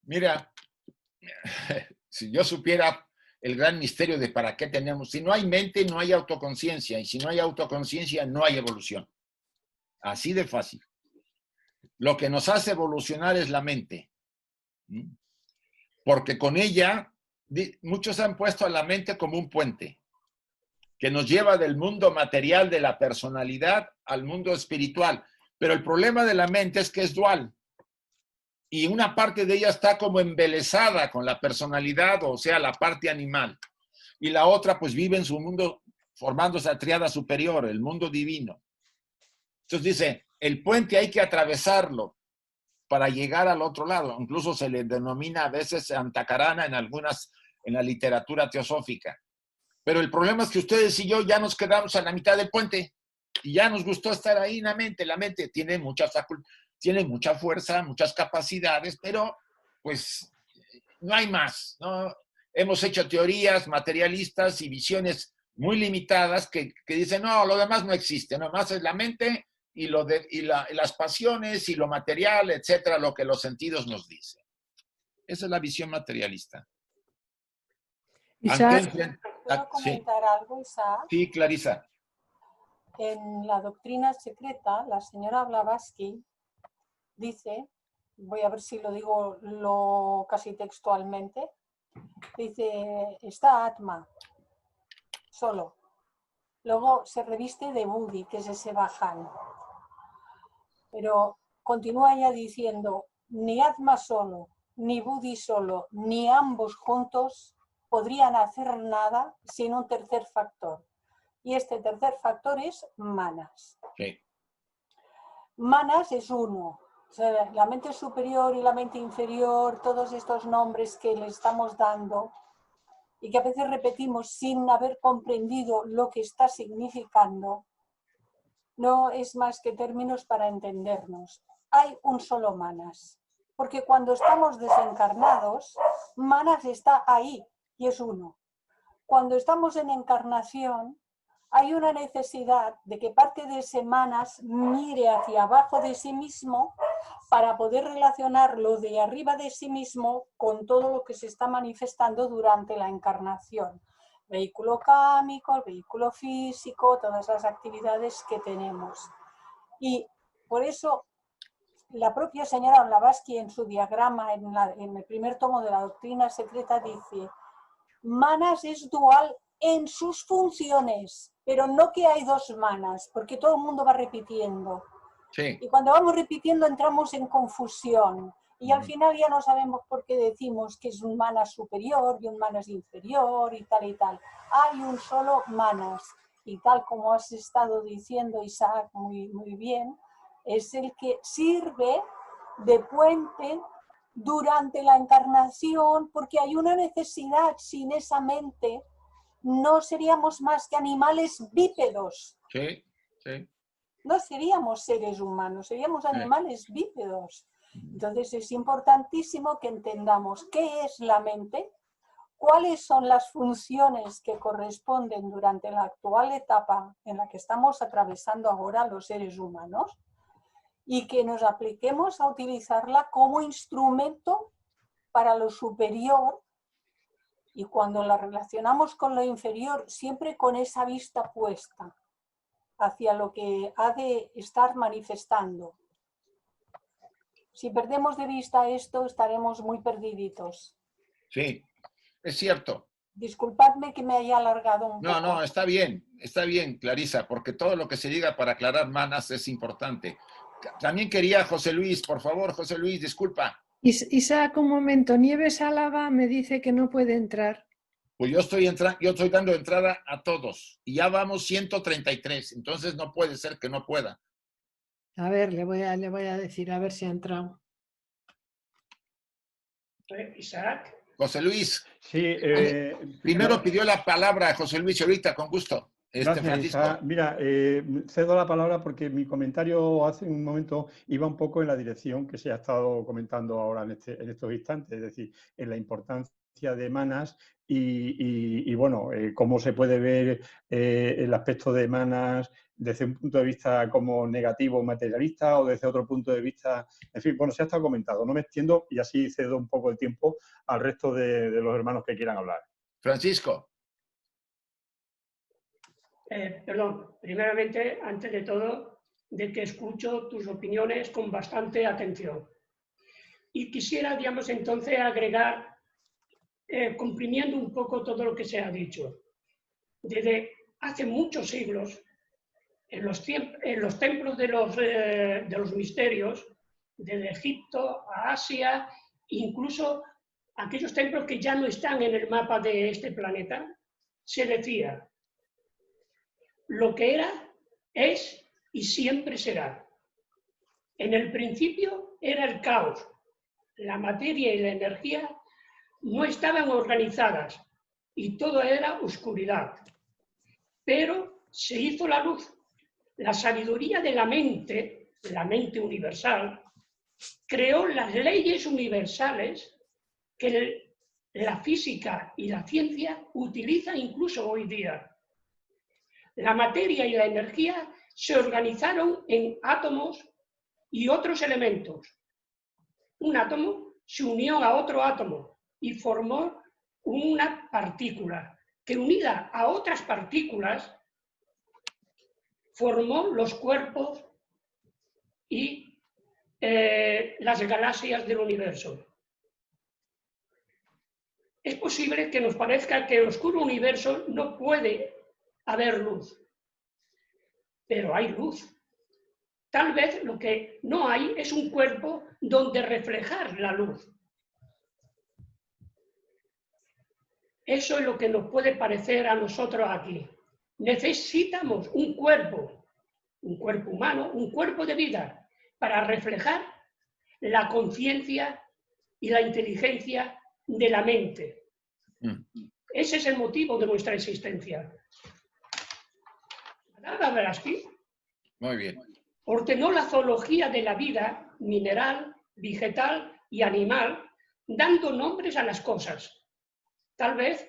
Mira, si yo supiera el gran misterio de para qué tenemos. Si no hay mente, no hay autoconciencia, y si no hay autoconciencia, no hay evolución. Así de fácil. Lo que nos hace evolucionar es la mente. Porque con ella, muchos han puesto a la mente como un puente que nos lleva del mundo material de la personalidad al mundo espiritual. Pero el problema de la mente es que es dual. Y una parte de ella está como embelesada con la personalidad, o sea, la parte animal. Y la otra, pues, vive en su mundo formando esa triada superior, el mundo divino. Entonces dice, el puente hay que atravesarlo para llegar al otro lado. Incluso se le denomina a veces antacarana en la literatura teosófica. Pero el problema es que ustedes y yo ya nos quedamos a la mitad del puente y ya nos gustó estar ahí en la mente. La mente tiene mucha fuerza, muchas capacidades, pero pues no hay más, ¿no? Hemos hecho teorías materialistas y visiones muy limitadas que dicen, no, lo demás no existe, nomás es la mente y las pasiones y lo material, etcétera, lo que los sentidos nos dicen. Esa es la visión materialista. Isaac, ¿Puedo comentar algo, Isaac? Sí, Clarisa. En la doctrina secreta, la señora Blavatsky dice, voy a ver si lo digo casi textualmente, dice, está Atma, solo. Luego se reviste de Buddhi, que es ese Bhajan. Pero continúa ella diciendo, ni Atma solo, ni Buddhi solo, ni ambos juntos podrían hacer nada sin un tercer factor. Y este tercer factor es Manas. Sí. Manas es uno. O sea, la mente superior y la mente inferior, todos estos nombres que le estamos dando y que a veces repetimos sin haber comprendido lo que está significando, no es más que términos para entendernos. Hay un solo Manas, porque cuando estamos desencarnados, Manas está ahí y es uno. Cuando estamos en encarnación, hay una necesidad de que parte de ese Manas mire hacia abajo de sí mismo para poder relacionar lo de arriba de sí mismo con todo lo que se está manifestando durante la encarnación. Vehículo cámico, vehículo físico, todas las actividades que tenemos. Y por eso la propia señora Blavatsky en su diagrama, en el primer tomo de la doctrina secreta, dice, Manas es dual en sus funciones, pero no que hay dos Manas, porque todo el mundo va repitiendo. Sí. Y cuando vamos repitiendo entramos en confusión. Y al final ya no sabemos por qué decimos que es un Manas superior y un Manas inferior y tal y tal. Hay un solo Manas. Y tal como has estado diciendo, Isaac, muy, muy bien, es el que sirve de puente durante la encarnación, porque hay una necesidad. Sin esa mente no seríamos más que animales bípedos. Sí, sí. No seríamos seres humanos, seríamos animales bípedos. Entonces es importantísimo que entendamos qué es la mente, cuáles son las funciones que corresponden durante la actual etapa en la que estamos atravesando ahora los seres humanos y que nos apliquemos a utilizarla como instrumento para lo superior, y cuando la relacionamos con lo inferior, siempre con esa vista puesta hacia lo que ha de estar manifestando. Si perdemos de vista esto, estaremos muy perdiditos. Sí, es cierto. Disculpadme que me haya alargado un poco. No, está bien, Clarisa, porque todo lo que se diga para aclarar Manas es importante. También quería José Luis, por favor, José Luis, disculpa. Isaac, un momento, Nieves Álava me dice que no puede entrar. Pues yo estoy dando entrada a todos y ya vamos 133, entonces no puede ser que no pueda. A ver, le voy a decir, a ver si ha entrado. Isaac. José Luis. Sí. Primero pidió la palabra José Luis ahorita, con gusto. Gracias, Isaac. Mira, cedo la palabra porque mi comentario hace un momento iba un poco en la dirección que se ha estado comentando ahora en estos instantes, es decir, en la importancia de Manas y bueno, cómo se puede ver el aspecto de Manas desde un punto de vista como negativo, materialista, o desde otro punto de vista, en fin, bueno, se ha estado comentando, no me extiendo y así cedo un poco el tiempo al resto de los hermanos que quieran hablar. Francisco. Perdón, primeramente, antes de todo, de que escucho tus opiniones con bastante atención. Y quisiera, digamos, entonces agregar, comprimiendo un poco todo lo que se ha dicho. Desde hace muchos siglos, en los templos de los misterios, desde Egipto a Asia, incluso aquellos templos que ya no están en el mapa de este planeta, se decía: lo que era, es y siempre será. En el principio era el caos. La materia y la energía no estaban organizadas y todo era oscuridad. Pero se hizo la luz. La sabiduría de la mente universal, creó las leyes universales que la física y la ciencia utilizan incluso hoy día. La materia y la energía se organizaron en átomos y otros elementos. Un átomo se unió a otro átomo y formó una partícula que, unida a otras partículas, formó los cuerpos y las galaxias del universo. Es posible que nos parezca que en el oscuro universo no puede haber luz, pero hay luz. Tal vez lo que no hay es un cuerpo donde reflejar la luz. Eso es lo que nos puede parecer a nosotros aquí. Necesitamos un cuerpo humano, un cuerpo de vida, para reflejar la conciencia y la inteligencia de la mente. Ese es el motivo de nuestra existencia. Madame Blavatsky Muy bien. ordenó la zoología de la vida mineral, vegetal y animal, dando nombres a las cosas. Tal vez,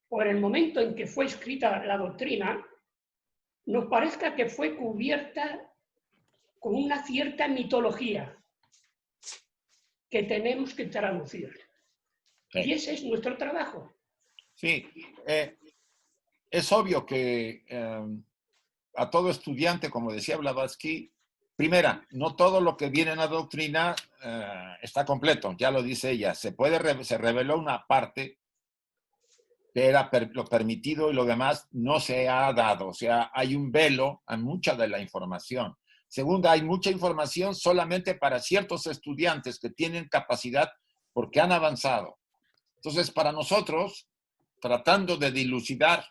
por el momento en que fue escrita la doctrina, nos parezca que fue cubierta con una cierta mitología que tenemos que traducir. Sí. Y ese es nuestro trabajo. Sí, es obvio que a todo estudiante, como decía Blavatsky, primera, no todo lo que viene en la doctrina está completo, ya lo dice ella. Se reveló una parte que era lo permitido y lo demás no se ha dado. O sea, hay un velo a mucha de la información. Segunda, hay mucha información solamente para ciertos estudiantes que tienen capacidad porque han avanzado. Entonces, para nosotros, tratando de dilucidar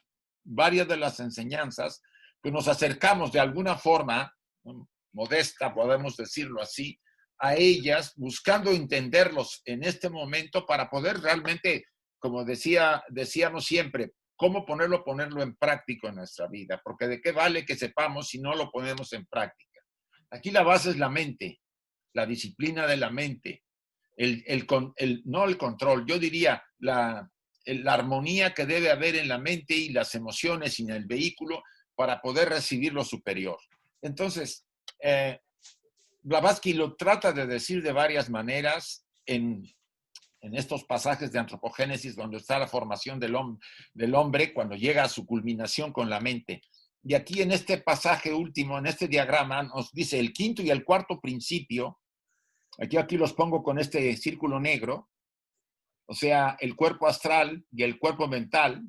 varias de las enseñanzas, que nos acercamos de alguna forma, modesta, podemos decirlo así, a ellas, buscando entenderlos en este momento para poder realmente, como decíamos siempre, cómo ponerlo en práctica en nuestra vida, porque de qué vale que sepamos si no lo ponemos en práctica. Aquí la base es la mente, la disciplina de la mente, no el control, yo diría la armonía que debe haber en la mente y las emociones y en el vehículo para poder recibir lo superior. Entonces, Blavatsky lo trata de decir de varias maneras en estos pasajes de Antropogénesis, donde está la formación del hombre cuando llega a su culminación con la mente. Y aquí en este pasaje último, en este diagrama, nos dice el quinto y el cuarto principio. Aquí los pongo con este círculo negro. O sea, el cuerpo astral y el cuerpo mental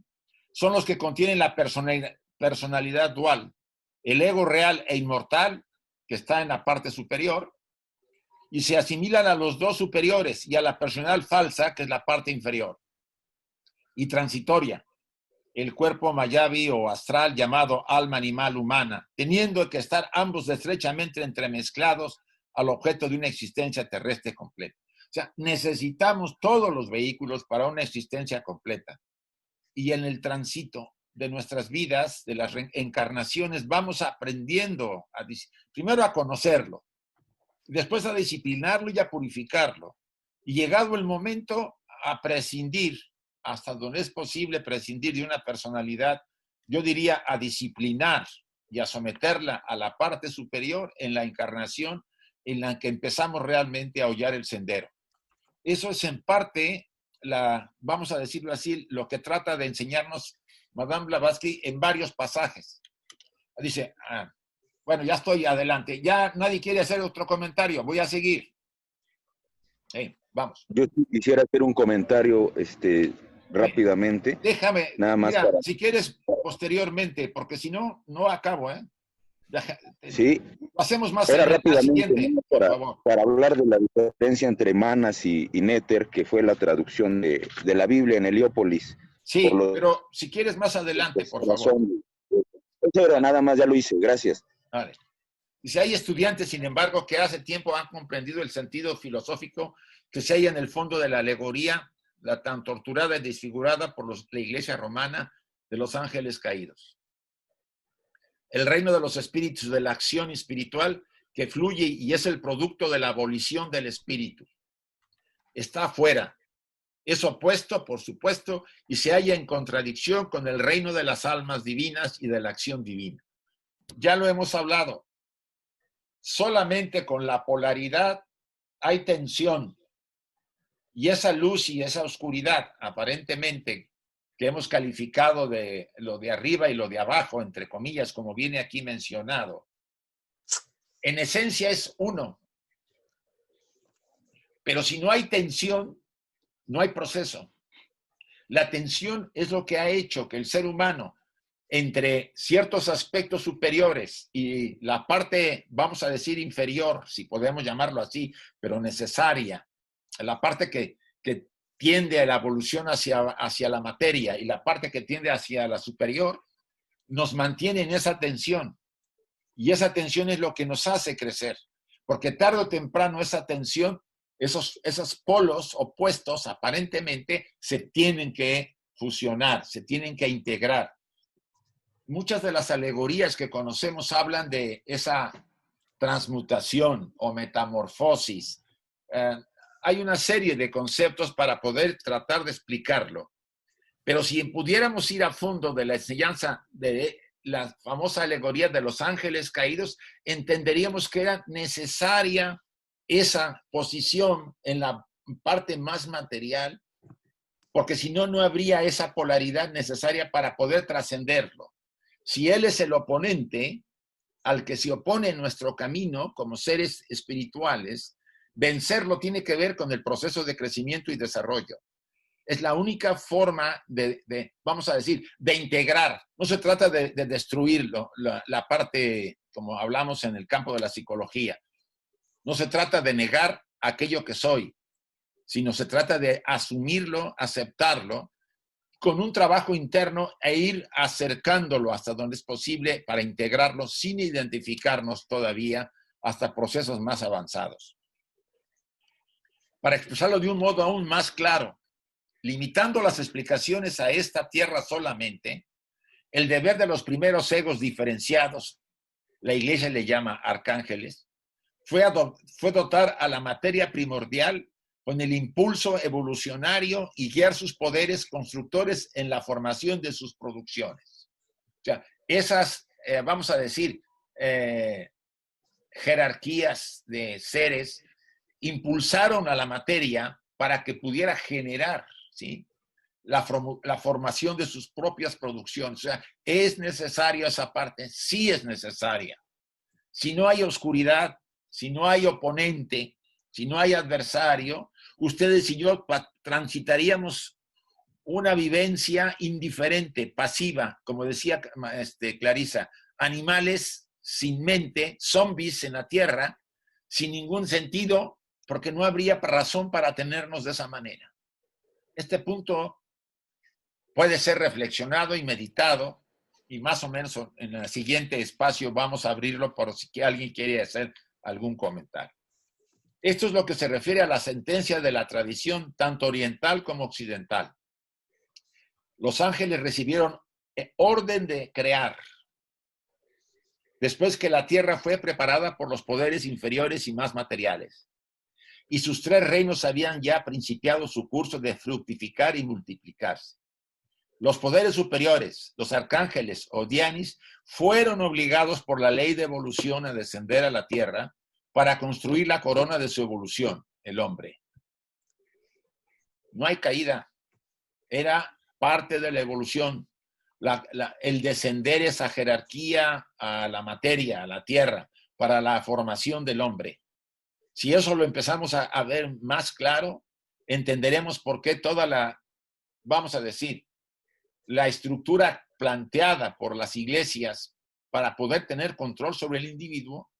son los que contienen la personalidad dual. El ego real e inmortal, que está en la parte superior, y se asimilan a los dos superiores y a la personalidad falsa, que es la parte inferior. Y transitoria, el cuerpo mayavi o astral llamado alma animal humana, teniendo que estar ambos estrechamente entremezclados al objeto de una existencia terrestre completa. O sea, necesitamos todos los vehículos para una existencia completa. Y en el tránsito de nuestras vidas, de las encarnaciones, vamos aprendiendo primero a conocerlo, después a disciplinarlo y a purificarlo. Y llegado el momento, a prescindir, hasta donde es posible prescindir de una personalidad, yo diría a disciplinar y a someterla a la parte superior en la encarnación en la que empezamos realmente a hollar el sendero. Eso es en parte vamos a decirlo así, lo que trata de enseñarnos Madame Blavatsky en varios pasajes. Dice, bueno, ya estoy adelante. Ya nadie quiere hacer otro comentario. Voy a seguir. Vamos. Yo quisiera hacer un comentario rápidamente. Déjame, nada más mira, si quieres posteriormente, porque si no, no acabo, ¿eh? Sí. Lo hacemos más Era en la rápidamente, siguiente, ¿no? por favor. Para hablar de la diferencia entre Manas y Néter, que fue la traducción de la Biblia en Heliópolis. Sí, pero si quieres más adelante, por favor. Eso era nada más, ya lo hice, gracias. Vale. Dice, hay estudiantes, sin embargo, que hace tiempo han comprendido el sentido filosófico que se halla en el fondo de la alegoría, la tan torturada y desfigurada por la Iglesia romana de los ángeles caídos. El reino de los espíritus, de la acción espiritual que fluye y es el producto de la abolición del espíritu. Está afuera. Es opuesto, por supuesto, y se halla en contradicción con el reino de las almas divinas y de la acción divina. Ya lo hemos hablado. Solamente con la polaridad hay tensión. Y esa luz y esa oscuridad, aparentemente, que hemos calificado de lo de arriba y lo de abajo, entre comillas, como viene aquí mencionado, en esencia es uno. Pero si no hay tensión, no hay proceso. La tensión es lo que ha hecho que el ser humano, entre ciertos aspectos superiores y la parte, vamos a decir, inferior, si podemos llamarlo así, pero necesaria, la parte que tiende a la evolución hacia la materia y la parte que tiende hacia la superior, nos mantiene en esa tensión. Y esa tensión es lo que nos hace crecer. Porque tarde o temprano esa tensión, esos polos opuestos, aparentemente, se tienen que fusionar, se tienen que integrar. Muchas de las alegorías que conocemos hablan de esa transmutación o metamorfosis. Hay una serie de conceptos para poder tratar de explicarlo. Pero si pudiéramos ir a fondo de la enseñanza de la famosa alegoría de los ángeles caídos, entenderíamos que era necesaria esa posición en la parte más material, porque si no, no habría esa polaridad necesaria para poder trascenderlo. Si él es el oponente al que se opone en nuestro camino como seres espirituales, vencerlo tiene que ver con el proceso de crecimiento y desarrollo. Es la única forma vamos a decir, de integrar. No se trata de destruirlo, la parte, como hablamos en el campo de la psicología. No se trata de negar aquello que soy, sino se trata de asumirlo, aceptarlo, con un trabajo interno e ir acercándolo hasta donde es posible para integrarlo sin identificarnos todavía hasta procesos más avanzados. Para expresarlo de un modo aún más claro, limitando las explicaciones a esta tierra solamente, el deber de los primeros egos diferenciados, la Iglesia le llama arcángeles, fue dotar a la materia primordial con el impulso evolucionario y guiar sus poderes constructores en la formación de sus producciones. O sea, esas, vamos a decir, jerarquías de seres impulsaron a la materia para que pudiera generar, ¿sí?, la formación de sus propias producciones. O sea, ¿es necesaria esa parte? Sí es necesaria. Si no hay oscuridad, si no hay oponente, si no hay adversario, ustedes y yo transitaríamos una vivencia indiferente, pasiva, como decía Clarisa, animales sin mente, zombies en la tierra, sin ningún sentido, porque no habría razón para tenernos de esa manera. Este punto puede ser reflexionado y meditado, y más o menos en el siguiente espacio vamos a abrirlo por si alguien quiere hacer algún comentario. Esto es lo que se refiere a la sentencia de la tradición, tanto oriental como occidental. Los ángeles recibieron orden de crear, después que la tierra fue preparada por los poderes inferiores y más materiales. Y sus tres reinos habían ya principiado su curso de fructificar y multiplicarse. Los poderes superiores, los arcángeles o dianis, fueron obligados por la ley de evolución a descender a la tierra para construir la corona de su evolución, el hombre. No hay caída. Era parte de la evolución. El descender esa jerarquía a la materia, a la tierra, para la formación del hombre. Si eso lo empezamos a ver más claro, entenderemos por qué toda la, vamos a decir, la estructura planteada por las iglesias para poder tener control sobre el individuo,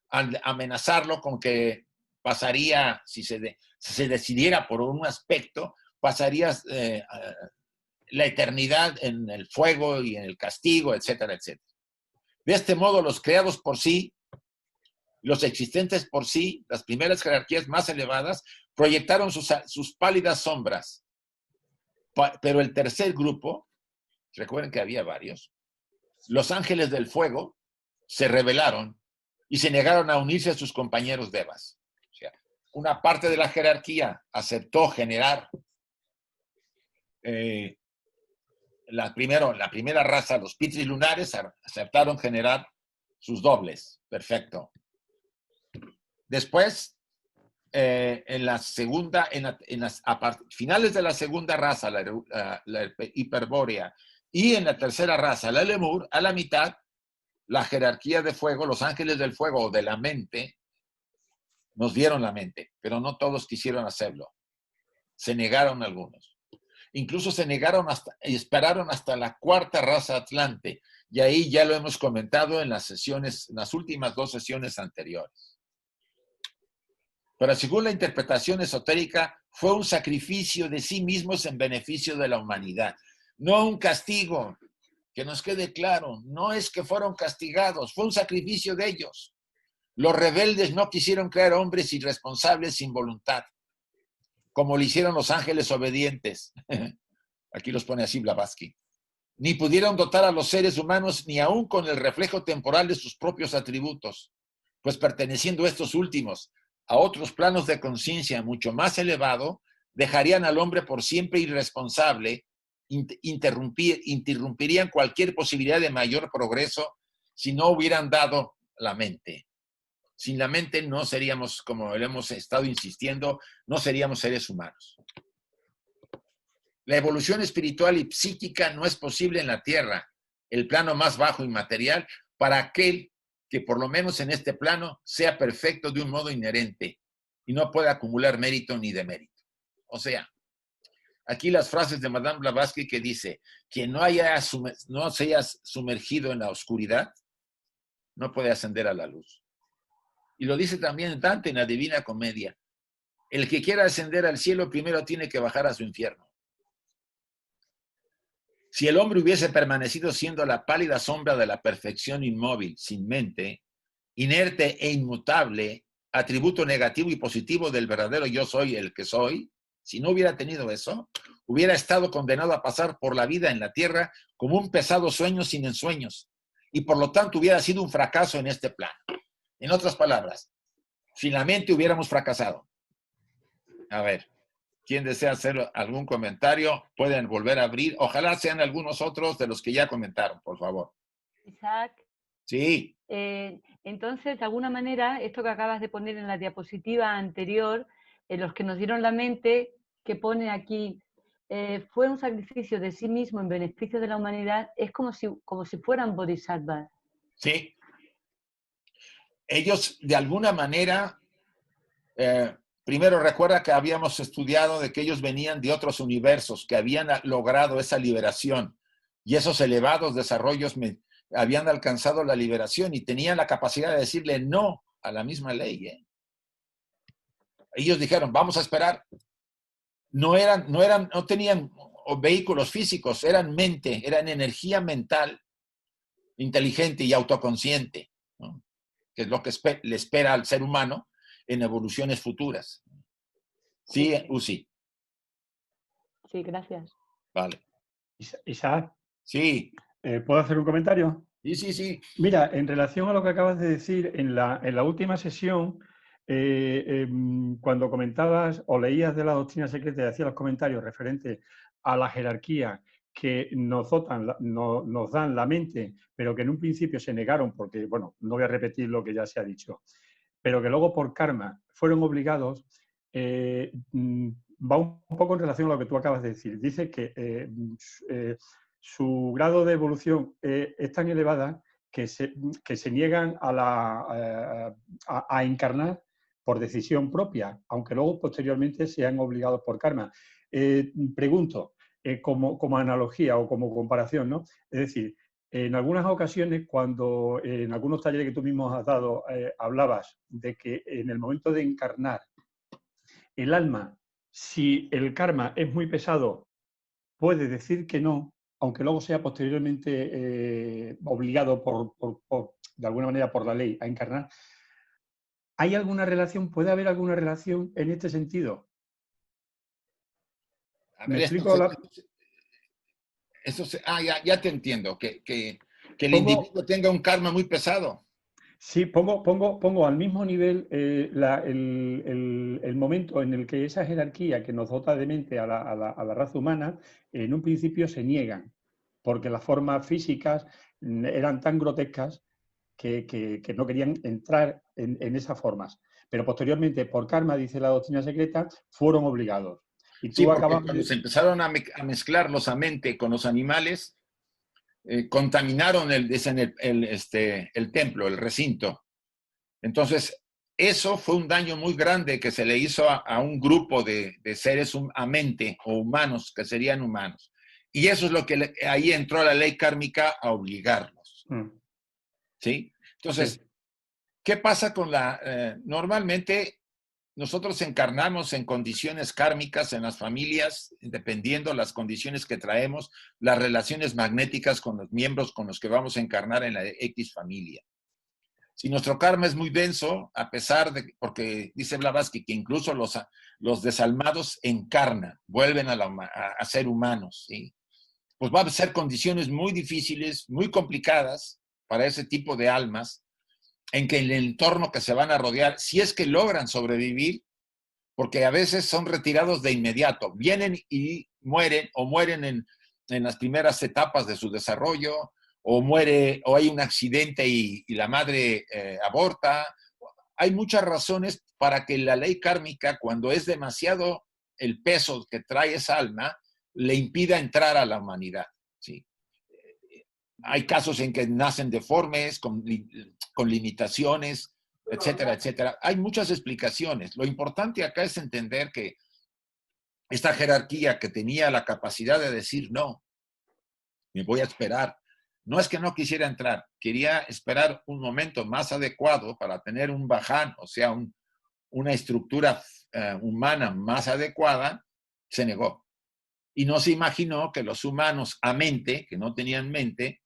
al amenazarlo con que pasaría, si se decidiera por un aspecto, pasaría la eternidad en el fuego y en el castigo, etcétera, etcétera. De este modo, los creados por sí, los existentes por sí, las primeras jerarquías más elevadas, proyectaron sus pálidas sombras. Pero el tercer grupo, recuerden que había varios, los ángeles del fuego, se rebelaron y se negaron a unirse a sus compañeros devas. O sea, una parte de la jerarquía aceptó generar la primera raza, los pitris lunares, aceptaron generar sus dobles. Perfecto. Después, en la segunda, finales de la segunda raza, la hiperbórea, y en la tercera raza, la lemur, a la mitad, la jerarquía de fuego, los ángeles del fuego o de la mente, nos dieron la mente, pero no todos quisieron hacerlo. Se negaron algunos. Incluso se negaron y esperaron hasta la cuarta raza atlante. Y ahí ya lo hemos comentado en las últimas 2 sesiones anteriores. Pero según la interpretación esotérica, fue un sacrificio de sí mismos en beneficio de la humanidad. No un castigo, que nos quede claro. No es que fueron castigados, fue un sacrificio de ellos. Los rebeldes no quisieron crear hombres irresponsables sin voluntad, como lo hicieron los ángeles obedientes. Aquí los pone así Blavatsky. Ni pudieron dotar a los seres humanos ni aún con el reflejo temporal de sus propios atributos, pues perteneciendo estos últimos a otros planos de conciencia mucho más elevado, dejarían al hombre por siempre irresponsable, interrumpirían cualquier posibilidad de mayor progreso si no hubieran dado la mente. Sin la mente no seríamos, como hemos estado insistiendo, no seríamos seres humanos. La evolución espiritual y psíquica no es posible en la Tierra, el plano más bajo y material, para aquel que por lo menos en este plano sea perfecto de un modo inherente y no pueda acumular mérito ni demérito. O sea, aquí las frases de Madame Blavatsky que dice, quien no se haya sumergido en la oscuridad, no puede ascender a la luz. Y lo dice también Dante en la Divina Comedia. El que quiera ascender al cielo primero tiene que bajar a su infierno. Si el hombre hubiese permanecido siendo la pálida sombra de la perfección inmóvil, sin mente, inerte e inmutable, atributo negativo y positivo del verdadero yo soy el que soy, si no hubiera tenido eso, hubiera estado condenado a pasar por la vida en la tierra como un pesado sueño sin ensueños, y por lo tanto hubiera sido un fracaso en este plano. En otras palabras, sin la mente hubiéramos fracasado. A ver, ¿quién desea hacer algún comentario? Pueden volver a abrir. Ojalá sean algunos otros de los que ya comentaron, por favor. Isaac. Sí. Entonces, de alguna manera, esto que acabas de poner en la diapositiva anterior, los que nos dieron la mente, que pone aquí, fue un sacrificio de sí mismo en beneficio de la humanidad, es como si fueran bodhisattvas. Sí. Ellos, de alguna manera, primero recuerda que habíamos estudiado de que ellos venían de otros universos, que habían logrado esa liberación, y esos elevados desarrollos habían alcanzado la liberación y tenían la capacidad de decirle no a la misma ley. Ellos dijeron, vamos a esperar. No tenían vehículos físicos, eran mente, eran energía mental, inteligente y autoconsciente, ¿no? Que es lo que le espera al ser humano en evoluciones futuras. Sí, Uzi. Sí, gracias. Vale. Isaac. Sí. ¿Puedo hacer un comentario? Sí, sí, sí. Mira, en relación a lo que acabas de decir, en la última sesión, cuando comentabas o leías de la doctrina secreta y hacías los comentarios referentes a la jerarquía que nos dan la mente, pero que en un principio se negaron porque, bueno, no voy a repetir lo que ya se ha dicho, pero que luego por karma fueron obligados, va un poco en relación a lo que tú acabas de decir. Dice que su grado de evolución es tan elevada que se niegan a encarnar por decisión propia, aunque luego posteriormente sean obligados por karma. Pregunto, como analogía o como comparación, ¿no? Es decir, en algunas ocasiones, cuando en algunos talleres que tú mismo has dado, hablabas de que en el momento de encarnar, el alma, si el karma es muy pesado, puede decir que no, aunque luego sea posteriormente obligado de alguna manera por la ley a encarnar. ¿Hay alguna relación? ¿Puede haber alguna relación en este sentido? ¿Me explico? Ya te entiendo, que el individuo tenga un karma muy pesado. Sí, pongo al mismo nivel el momento en el que esa jerarquía que nos dota de mente a la raza humana, en un principio se niegan, porque las formas físicas eran tan grotescas que no querían entrar en esas formas. Pero posteriormente, por karma, dice la doctrina secreta, fueron obligados. Y sí, porque cuando se empezaron a mezclar los amente con los animales, contaminaron el templo, el recinto. Entonces, eso fue un daño muy grande que se le hizo a un grupo de seres a mente o humanos, que serían humanos. Y eso es lo que ahí entró la ley kármica a obligarlos. ¿Sí? Entonces, sí. ¿Qué pasa con normalmente nosotros encarnamos en condiciones kármicas en las familias, dependiendo las condiciones que traemos, las relaciones magnéticas con los miembros con los que vamos a encarnar en la X familia. Si nuestro karma es muy denso, a pesar de, porque dice Blavatsky que incluso los desalmados encarnan, vuelven a ser humanos, ¿sí? Pues va a ser condiciones muy difíciles, muy complicadas para ese tipo de almas, en que el entorno que se van a rodear, si es que logran sobrevivir, porque a veces son retirados de inmediato, vienen y mueren, o mueren en las primeras etapas de su desarrollo, o hay un accidente y la madre aborta. Hay muchas razones para que la ley kármica, cuando es demasiado el peso que trae esa alma, le impida entrar a la humanidad, ¿sí? Hay casos en que nacen deformes, con limitaciones, etcétera, etcétera. Hay muchas explicaciones. Lo importante acá es entender que esta jerarquía que tenía la capacidad de decir no, me voy a esperar. No es que no quisiera entrar, quería esperar un momento más adecuado para tener un baján, o sea, una estructura humana más adecuada, se negó. Y no se imaginó que los humanos a mente, que no tenían mente,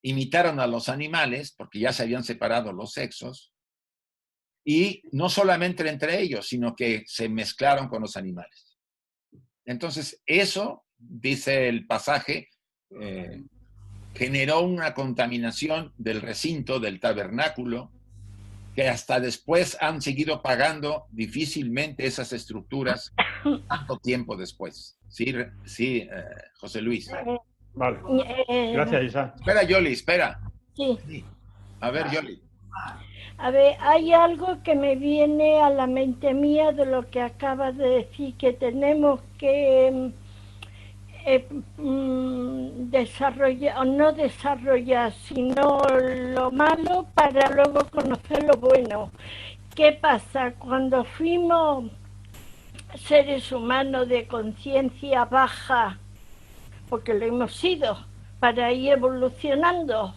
imitaron a los animales, porque ya se habían separado los sexos, y no solamente entre ellos, sino que se mezclaron con los animales. Entonces, eso, dice el pasaje, generó una contaminación del recinto, del tabernáculo, que hasta después han seguido pagando difícilmente esas estructuras tanto tiempo después. Sí, José Luis. Vale. Gracias, Isa. Espera, Yoli, espera. Sí. A ver, Yoli. A ver, hay algo que me viene a la mente mía de lo que acabas de decir, que tenemos que desarrollar, o no desarrollar, sino lo malo para luego conocer lo bueno. ¿Qué pasa? Cuando fuimos seres humanos de conciencia baja, porque lo hemos sido, para ir evolucionando,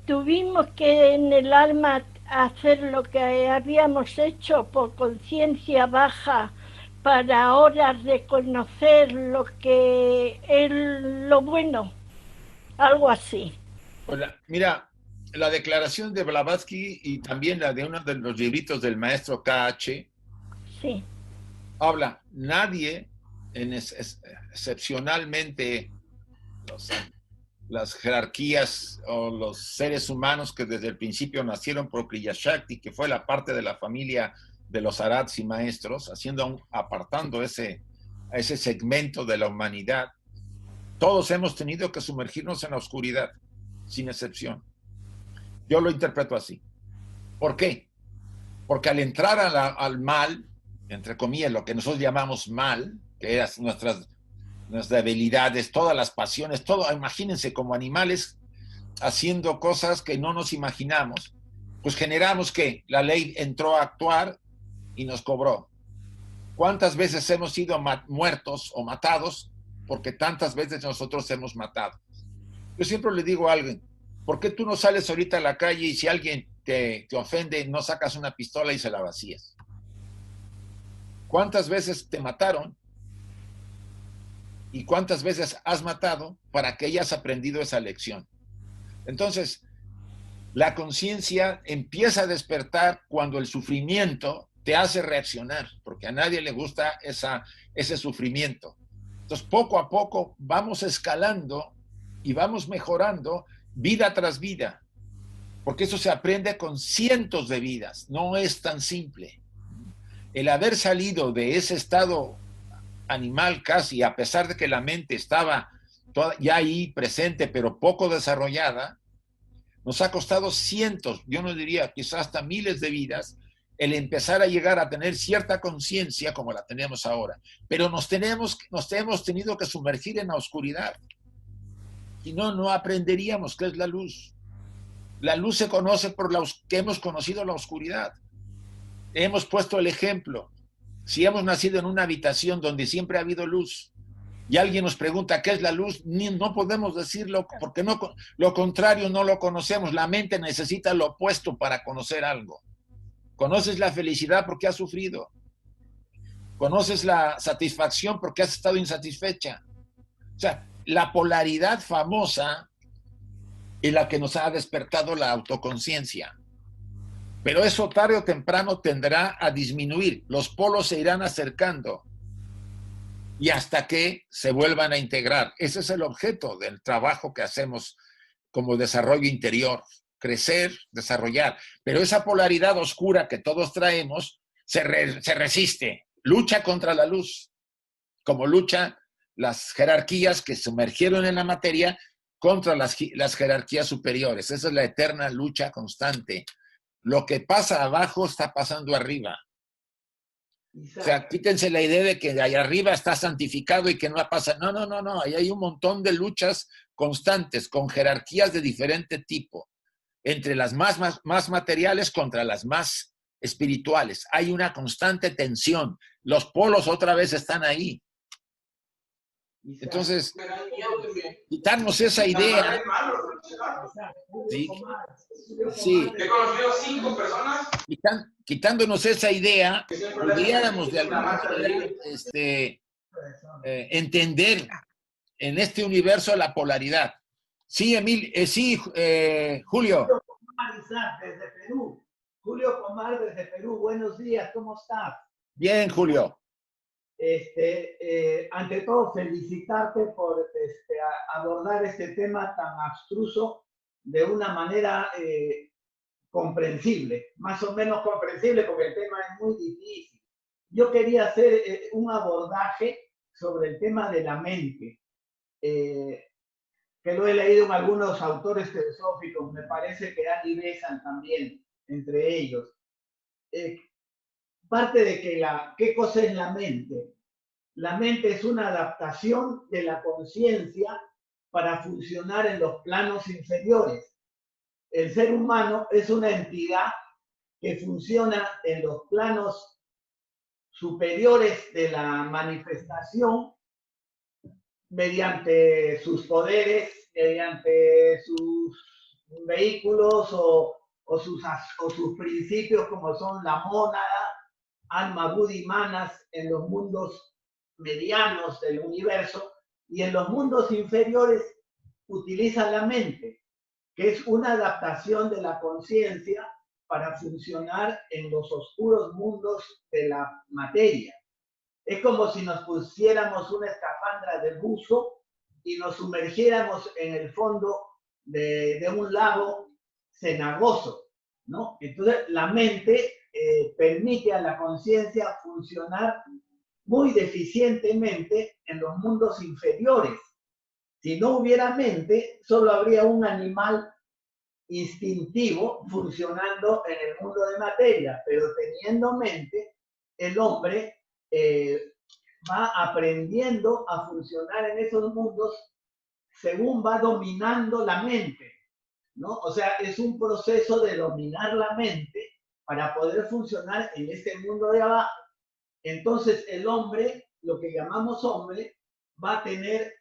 tuvimos que en el alma hacer lo que habíamos hecho por conciencia baja, para ahora reconocer lo que es lo bueno, algo así. Mira, la declaración de Blavatsky y también la de uno de los libritos del maestro K.H. Sí. Habla, nadie, excepcionalmente las jerarquías o los seres humanos que desde el principio nacieron por Kriya Shakti, que fue la parte de la familia de los arats y maestros, apartando ese segmento de la humanidad, todos hemos tenido que sumergirnos en la oscuridad, sin excepción. Yo lo interpreto así. ¿Por qué? Porque al entrar al mal, entre comillas, lo que nosotros llamamos mal, que es nuestras debilidades, todas las pasiones, todo, imagínense como animales haciendo cosas que no nos imaginamos, pues generamos que la ley entró a actuar y nos cobró. ¿Cuántas veces hemos sido muertos o matados porque tantas veces nosotros hemos matado? Yo siempre le digo a alguien, ¿por qué tú no sales ahorita a la calle y si alguien te ofende, no sacas una pistola y se la vacías? ¿Cuántas veces te mataron? ¿Y cuántas veces has matado para que hayas aprendido esa lección? Entonces, la conciencia empieza a despertar cuando el sufrimiento te hace reaccionar, porque a nadie le gusta ese sufrimiento. Entonces, poco a poco vamos escalando y vamos mejorando vida tras vida, porque eso se aprende con cientos de vidas, no es tan simple. El haber salido de ese estado animal casi, a pesar de que la mente estaba ya ahí presente, pero poco desarrollada, nos ha costado cientos, yo no diría quizás hasta miles de vidas, el empezar a llegar a tener cierta conciencia como la tenemos ahora. Pero nos hemos tenido que sumergir en la oscuridad. Si no, no aprenderíamos qué es la luz. La luz se conoce por que hemos conocido la oscuridad. Hemos puesto el ejemplo. Si hemos nacido en una habitación donde siempre ha habido luz y alguien nos pregunta qué es la luz, no podemos decirlo porque no, lo contrario no lo conocemos. La mente necesita lo opuesto para conocer algo. Conoces la felicidad porque has sufrido. Conoces la satisfacción porque has estado insatisfecha. O sea, la polaridad famosa es la que nos ha despertado la autoconciencia. Pero eso tarde o temprano tendrá a disminuir. Los polos se irán acercando y hasta que se vuelvan a integrar. Ese es el objeto del trabajo que hacemos como desarrollo interior. Crecer, desarrollar. Pero esa polaridad oscura que todos traemos se resiste. Lucha contra la luz. Como lucha las jerarquías que sumergieron en la materia contra las jerarquías superiores. Esa es la eterna lucha constante. Lo que pasa abajo está pasando arriba. O sea, quítense la idea de que de allá arriba está santificado y que no pasa. No, no, no, no. Ahí hay un montón de luchas constantes con jerarquías de diferente tipo. Entre las más materiales contra las más espirituales. Hay una constante tensión. Los polos otra vez están ahí. Entonces, quitarnos esa idea. Sí. He conocido 5 personas. Quitándonos esa idea, pudiéramos de alguna manera entender en este universo la polaridad. Sí, Julio. Desde Perú. Julio Pomar desde Perú. Buenos días, ¿cómo estás? Bien, Julio. Ante todo, felicitarte por abordar este tema tan abstruso de una manera comprensible, más o menos comprensible, porque el tema es muy difícil. Yo quería hacer un abordaje sobre el tema de la mente, que lo he leído en algunos autores teosóficos, me parece que Dan y Besant también, entre ellos. Parte de que ¿qué cosa es la mente? La mente es una adaptación de la conciencia para funcionar en los planos inferiores. El ser humano es una entidad que funciona en los planos superiores de la manifestación mediante sus poderes, mediante sus vehículos o sus principios como son la mónada, alma, buddhi, manas en los mundos medianos del universo, y en los mundos inferiores utilizan la mente, que es una adaptación de la conciencia para funcionar en los oscuros mundos de la materia. Es como si nos pusiéramos una escafandra de buzo y nos sumergiéramos en el fondo de un lago cenagoso, ¿no? Entonces la mente permite a la conciencia funcionar muy deficientemente en los mundos inferiores. Si no hubiera mente, solo habría un animal instintivo funcionando en el mundo de materia, pero teniendo mente, el hombre va aprendiendo a funcionar en esos mundos según va dominando la mente, ¿no? O sea, es un proceso de dominar la mente para poder funcionar en este mundo de abajo. Entonces, el hombre, lo que llamamos hombre, va a tener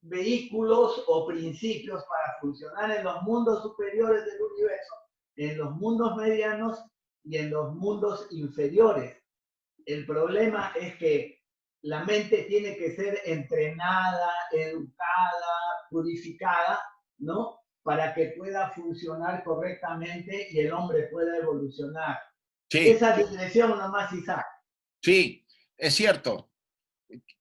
vehículos o principios para funcionar en los mundos superiores del universo, en los mundos medianos y en los mundos inferiores. El problema es que la mente tiene que ser entrenada, educada, purificada, ¿no? Para que pueda funcionar correctamente y el hombre pueda evolucionar. Sí. Esa digresión nomás, Isaac. Sí, es cierto.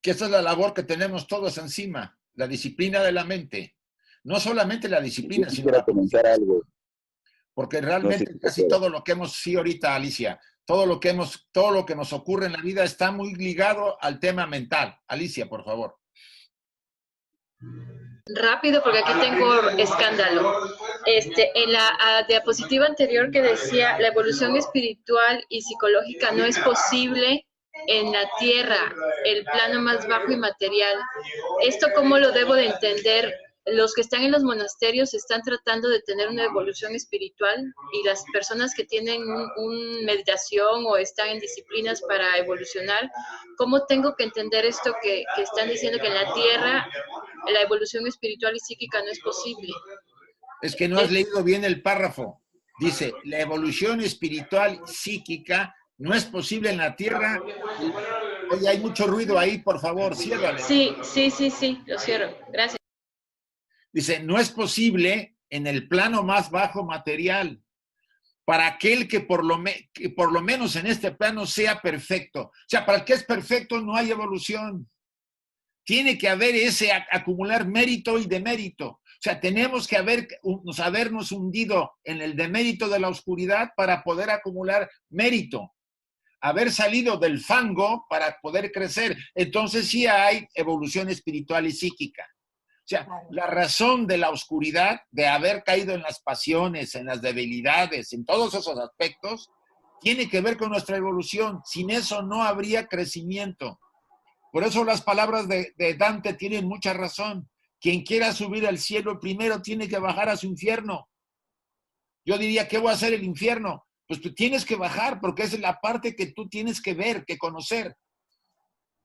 Que esa es la labor que tenemos todos encima, la disciplina de la mente. No solamente la disciplina, sino la comentar algo. Porque realmente No sé si casi todo lo que hemos, sí, ahorita, Alicia, todo lo que nos ocurre en la vida está muy ligado al tema mental. Alicia, por favor. Rápido, porque aquí tengo escándalo. En la diapositiva anterior que decía la evolución espiritual y psicológica no es posible en la tierra, el plano más bajo y material. ¿Esto cómo lo debo de entender? Los que están en los monasterios están tratando de tener una evolución espiritual y las personas que tienen una meditación o están en disciplinas para evolucionar, ¿cómo tengo que entender esto que están diciendo que en la tierra la evolución espiritual y psíquica no es posible? Es que no has leído bien el párrafo. Dice, la evolución espiritual psíquica no es posible en la tierra. Oye, hay mucho ruido ahí, por favor, ciérrale. Sí, lo cierro. Gracias. Dice, no es posible en el plano más bajo material. Para aquel que por lo menos en este plano sea perfecto. O sea, para el que es perfecto no hay evolución. Tiene que haber ese acumular mérito y demérito. O sea, tenemos que habernos hundido en el demérito de la oscuridad para poder acumular mérito. Haber salido del fango para poder crecer. Entonces sí hay evolución espiritual y psíquica. O sea, la razón de la oscuridad, de haber caído en las pasiones, en las debilidades, en todos esos aspectos, tiene que ver con nuestra evolución. Sin eso no habría crecimiento. Por eso las palabras de Dante tienen mucha razón. Quien quiera subir al cielo primero tiene que bajar a su infierno. Yo diría, ¿qué voy a hacer el infierno? Pues tú tienes que bajar porque es la parte que tú tienes que ver, que conocer,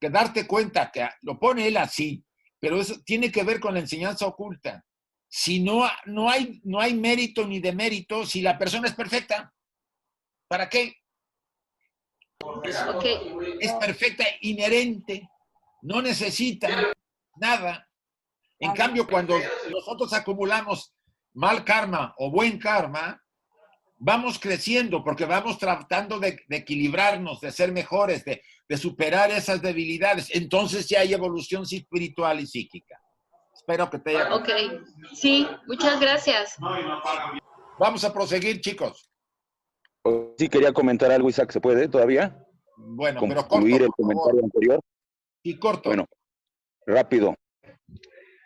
que darte cuenta, que lo pone él así. Pero eso tiene que ver con la enseñanza oculta. Si no hay mérito ni demérito, si la persona es perfecta, ¿para qué? Es perfecta, inherente, no necesita nada. En cambio, cuando nosotros acumulamos mal karma o buen karma, vamos creciendo porque vamos tratando de equilibrarnos, de ser mejores, de superar esas debilidades. Entonces ya hay evolución espiritual y psíquica. Espero que te haya... Ok, sí, muchas gracias. Vamos a proseguir, chicos. Sí, quería comentar algo, Isaac, ¿se puede todavía? Bueno, pero corto, concluir el por favor. comentario anterior. Sí, corto. Bueno,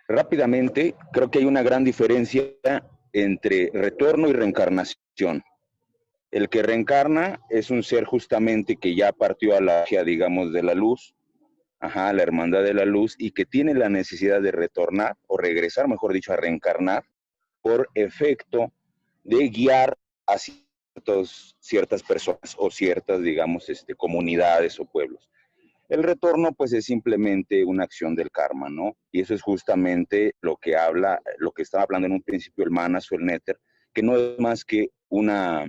rápidamente, creo que hay una gran diferencia entre retorno y reencarnación. El que reencarna es un ser justamente que ya partió a la magia, digamos, de la luz, la hermandad de la luz, y que tiene la necesidad de retornar, o regresar, mejor dicho, a reencarnar, por efecto de guiar a ciertas personas o ciertas, digamos, comunidades o pueblos. El retorno, pues, es simplemente una acción del karma, ¿no? Y eso es justamente lo que estaba hablando en un principio el Manas o el Néter, que no es más que una,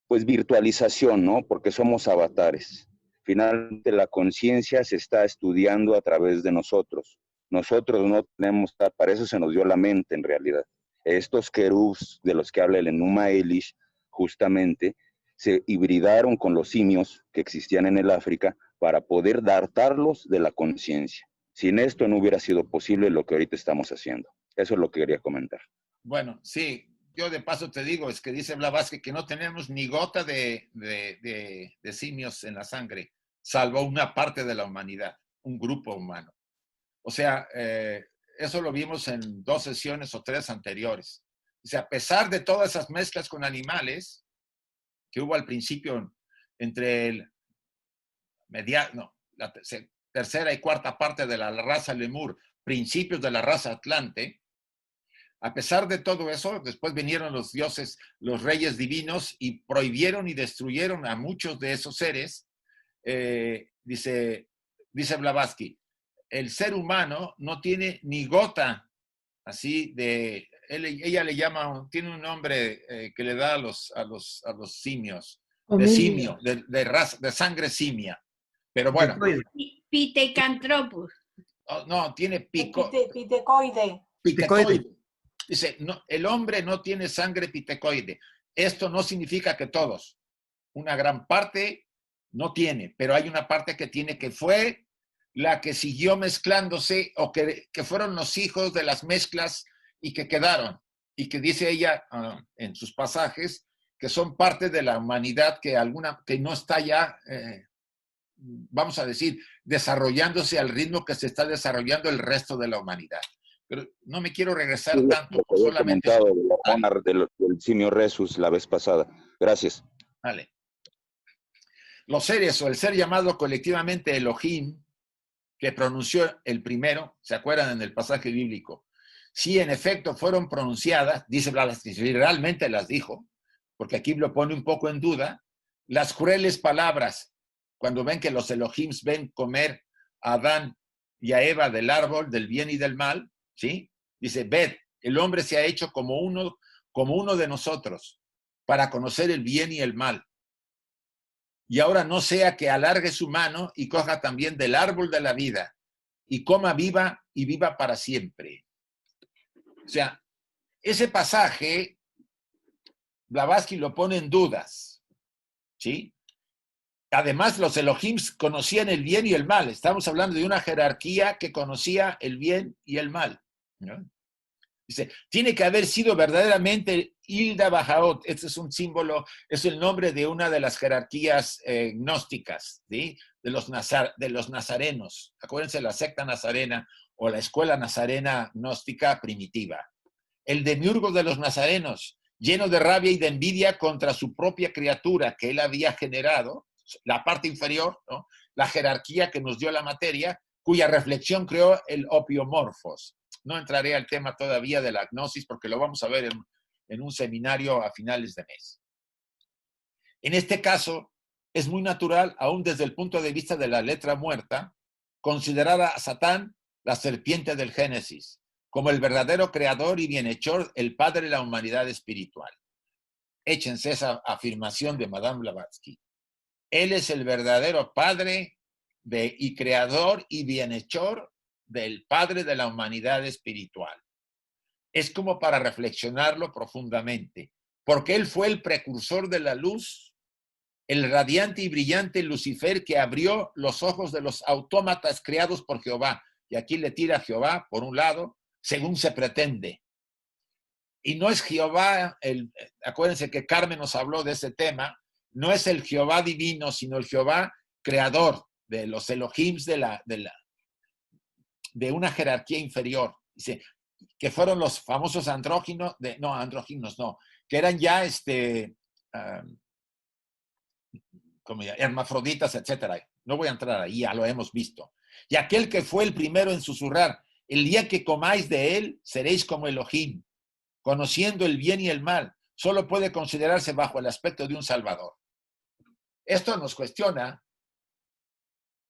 pues, virtualización, ¿no? Porque somos avatares. Finalmente, la conciencia se está estudiando a través de nosotros. Nosotros no tenemos, para eso se nos dio la mente, en realidad. Estos querubs de los que habla el Enuma Elish, justamente, se hibridaron con los simios que existían en el África para poder dartarlos de la conciencia. Sin esto no hubiera sido posible lo que ahorita estamos haciendo. Eso es lo que quería comentar. Bueno, sí, yo de paso te digo, es que dice Blavatsky que no tenemos ni gota de simios en la sangre, salvo una parte de la humanidad, un grupo humano. O sea, eso lo vimos en 2 sesiones o 3 anteriores. O sea, a pesar de todas esas mezclas con animales que hubo al principio entre la tercera y cuarta parte de la raza Lemur, principios de la raza Atlante. A pesar de todo eso, después vinieron los dioses, los reyes divinos, y prohibieron y destruyeron a muchos de esos seres. Dice Blavatsky, el ser humano no tiene ni gota así de... Ella le llama, tiene un nombre que le da a los simios, de simio, de sangre simia. Pero bueno. Pithecanthropus. No, tiene Pitecoide. Dice, no, el hombre no tiene sangre pitecoide. Esto no significa que todos. Una gran parte no tiene, pero hay una parte que tiene, que fue la que siguió mezclándose, o que fueron los hijos de las mezclas y que quedaron. Y que dice ella en sus pasajes que son parte de la humanidad que no está ya, vamos a decir, desarrollándose al ritmo que se está desarrollando el resto de la humanidad. Pero no me quiero regresar tanto, solamente... Del simio Rhesus la vez pasada. Gracias. Vale. Los seres, o el ser llamado colectivamente Elohim, que pronunció el primero, ¿se acuerdan en el pasaje bíblico? Sí, en efecto, fueron pronunciadas, dice Blavatsky, realmente las dijo, porque aquí lo pone un poco en duda, las crueles palabras, cuando ven que los Elohims ven comer a Adán y a Eva del árbol del bien y del mal, ¿sí? Dice, ved, el hombre se ha hecho como uno de nosotros, para conocer el bien y el mal. Y ahora no sea que alargue su mano y coja también del árbol de la vida, y coma viva y viva para siempre. O sea, ese pasaje, Blavatsky lo pone en dudas, ¿sí? Además, los Elohims conocían el bien y el mal. Estamos hablando de una jerarquía que conocía el bien y el mal, ¿no? Dice, tiene que haber sido verdaderamente Hilda Bajaot. Este es un símbolo, es el nombre de una de las jerarquías gnósticas, ¿sí? de los nazarenos. Acuérdense, la secta nazarena o la escuela nazarena gnóstica primitiva. El demiurgo de los nazarenos, lleno de rabia y de envidia contra su propia criatura que él había generado, la parte inferior, ¿no? La jerarquía que nos dio la materia, cuya reflexión creó el opiomorfos. No entraré al tema todavía de la gnosis porque lo vamos a ver en un seminario a finales de mes. En este caso, es muy natural, aún desde el punto de vista de la letra muerta, considerar a Satán la serpiente del Génesis, como el verdadero creador y bienhechor, el padre de la humanidad espiritual. Échense esa afirmación de Madame Blavatsky. Él es el verdadero padre y creador y bienhechor del padre de la humanidad espiritual. Es como para reflexionarlo profundamente, porque él fue el precursor de la luz, el radiante y brillante Lucifer que abrió los ojos de los autómatas creados por Jehová. Y aquí le tira a Jehová, por un lado, según se pretende. Y no es Jehová, acuérdense que Carmen nos habló de ese tema, no es el Jehová divino, sino el Jehová creador de los Elohims de una jerarquía inferior. Dice, que fueron los famosos andróginos, que eran ya como ya, hermafroditas, etc. No voy a entrar ahí, ya lo hemos visto. Y aquel que fue el primero en susurrar, el día que comáis de él, seréis como Elohim, conociendo el bien y el mal, solo puede considerarse bajo el aspecto de un salvador. Esto nos cuestiona,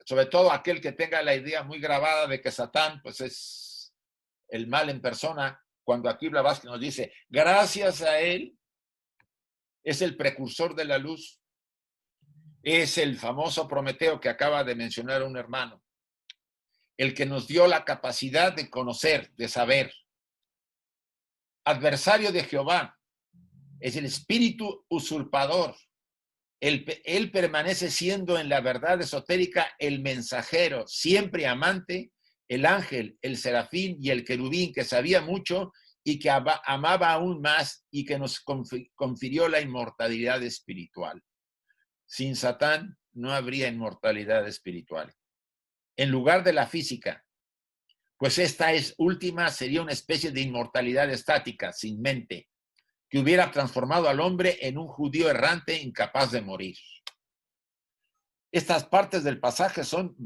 sobre todo aquel que tenga la idea muy grabada de que Satán pues es el mal en persona, cuando aquí Blavatsky nos dice, gracias a él, es el precursor de la luz, es el famoso Prometeo que acaba de mencionar un hermano, el que nos dio la capacidad de conocer, de saber. Adversario de Jehová, es el espíritu usurpador. Él permanece siendo en la verdad esotérica el mensajero, siempre amante, el ángel, el serafín y el querubín que sabía mucho y que amaba aún más y que nos confirió la inmortalidad espiritual. Sin Satán no habría inmortalidad espiritual. En lugar de la física, pues esta última sería una especie de inmortalidad estática, sin mente, que hubiera transformado al hombre en un judío errante incapaz de morir. Estas partes del pasaje son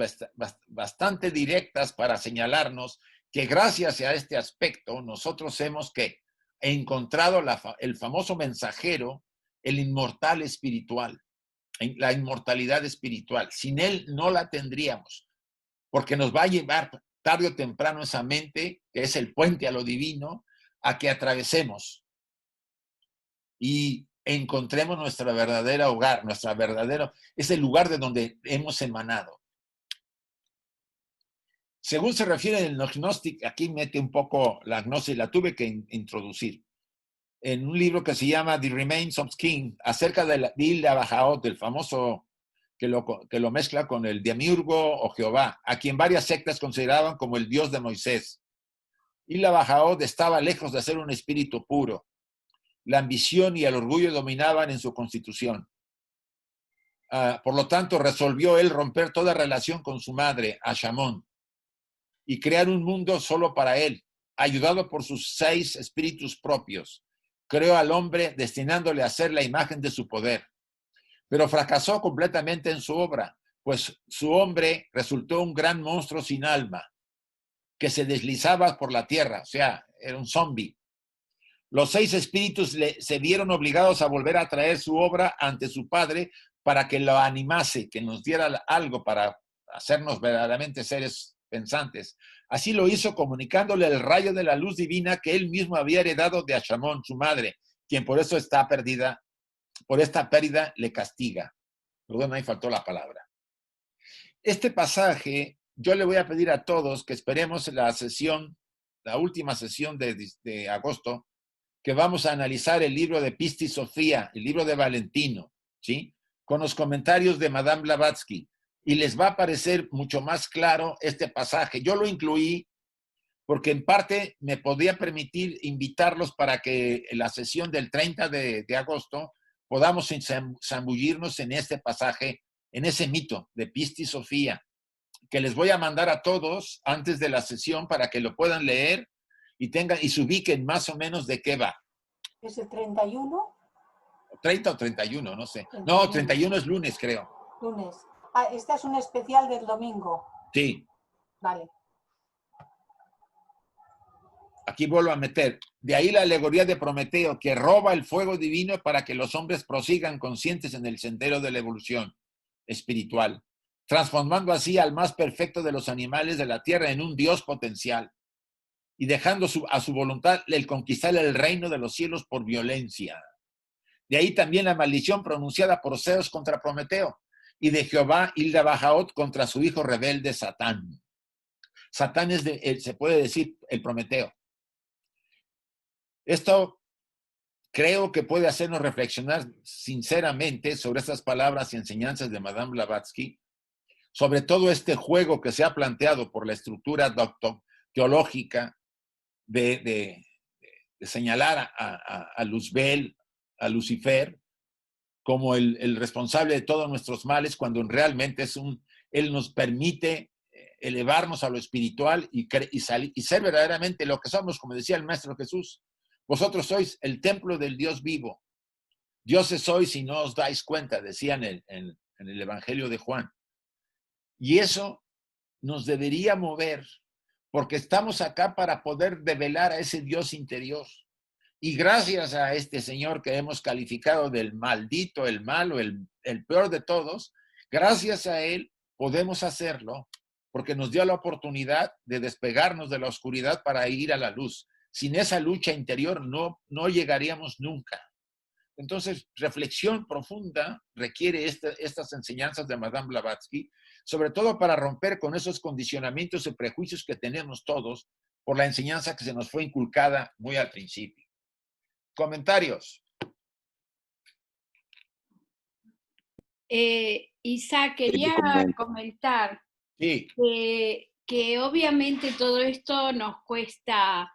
bastante directas para señalarnos que gracias a este aspecto nosotros hemos encontrado el famoso mensajero, el inmortal espiritual, la inmortalidad espiritual. Sin él no la tendríamos, porque nos va a llevar tarde o temprano esa mente, que es el puente a lo divino, a que atravesemos y encontremos nuestra verdadera hogar, es el lugar de donde hemos emanado. Según se refiere el Gnostic, aquí mete un poco la gnosis, la tuve que introducir, en un libro que se llama The Remains of King, acerca de Ilya Bajaot, del famoso que lo mezcla con el Demiurgo o Jehová, a quien varias sectas consideraban como el Dios de Moisés. Ilya Bajaot estaba lejos de ser un espíritu puro. La ambición y el orgullo dominaban en su constitución. Por lo tanto, resolvió él romper toda relación con su madre, Ashamón, y crear un mundo solo para él, ayudado por sus 6 espíritus propios. Creó al hombre destinándole a ser la imagen de su poder. Pero fracasó completamente en su obra, pues su hombre resultó un gran monstruo sin alma, que se deslizaba por la tierra, o sea, era un zombie. Los 6 espíritus se vieron obligados a volver a traer su obra ante su padre para que lo animase, que nos diera algo para hacernos verdaderamente seres pensantes. Así lo hizo comunicándole el rayo de la luz divina que él mismo había heredado de Ashamón, su madre, quien por eso está perdida, por esta pérdida le castiga. Perdón, ahí faltó la palabra. Este pasaje, yo le voy a pedir a todos que esperemos la última sesión de agosto, que vamos a analizar el libro de Pistis Sofía, el libro de Valentino, ¿sí? Con los comentarios de Madame Blavatsky, y les va a parecer mucho más claro este pasaje. Yo lo incluí porque en parte me podía permitir invitarlos para que en la sesión del 30 de agosto podamos zambullirnos en este pasaje, en ese mito de Pistis Sofía, que les voy a mandar a todos antes de la sesión para que lo puedan leer y se ubiquen más o menos de qué va. ¿Es el 31? 30 o 31, no sé. No, 31 es lunes, creo. Lunes. Este es un especial del domingo. Sí. Vale. Aquí vuelvo a meter. De ahí la alegoría de Prometeo, que roba el fuego divino para que los hombres prosigan conscientes en el sendero de la evolución espiritual, transformando así al más perfecto de los animales de la tierra en un Dios potencial y dejando a su voluntad el conquistar el reino de los cielos por violencia. De ahí también la maldición pronunciada por Zeus contra Prometeo y de Jehová Ilya Bajaot contra su hijo rebelde Satán. Satán es, se puede decir, el Prometeo. Esto creo que puede hacernos reflexionar sinceramente sobre estas palabras y enseñanzas de Madame Blavatsky, sobre todo este juego que se ha planteado por la estructura teológica de señalar a Luzbel, a Lucifer, como el responsable de todos nuestros males, cuando realmente él nos permite elevarnos a lo espiritual y ser verdaderamente lo que somos, como decía el Maestro Jesús. Vosotros sois el templo del Dios vivo. Dioses sois si no os dais cuenta, decían en el Evangelio de Juan. Y eso nos debería mover, porque estamos acá para poder develar a ese Dios interior. Y gracias a este Señor que hemos calificado del maldito, el malo, el peor de todos, gracias a Él podemos hacerlo, porque nos dio la oportunidad de despegarnos de la oscuridad para ir a la luz. Sin esa lucha interior no llegaríamos nunca. Entonces, reflexión profunda requiere estas enseñanzas de Madame Blavatsky, sobre todo para romper con esos condicionamientos y prejuicios que tenemos todos por la enseñanza que se nos fue inculcada muy al principio. ¿Comentarios? Isa, quería comentar sí. que obviamente todo esto nos cuesta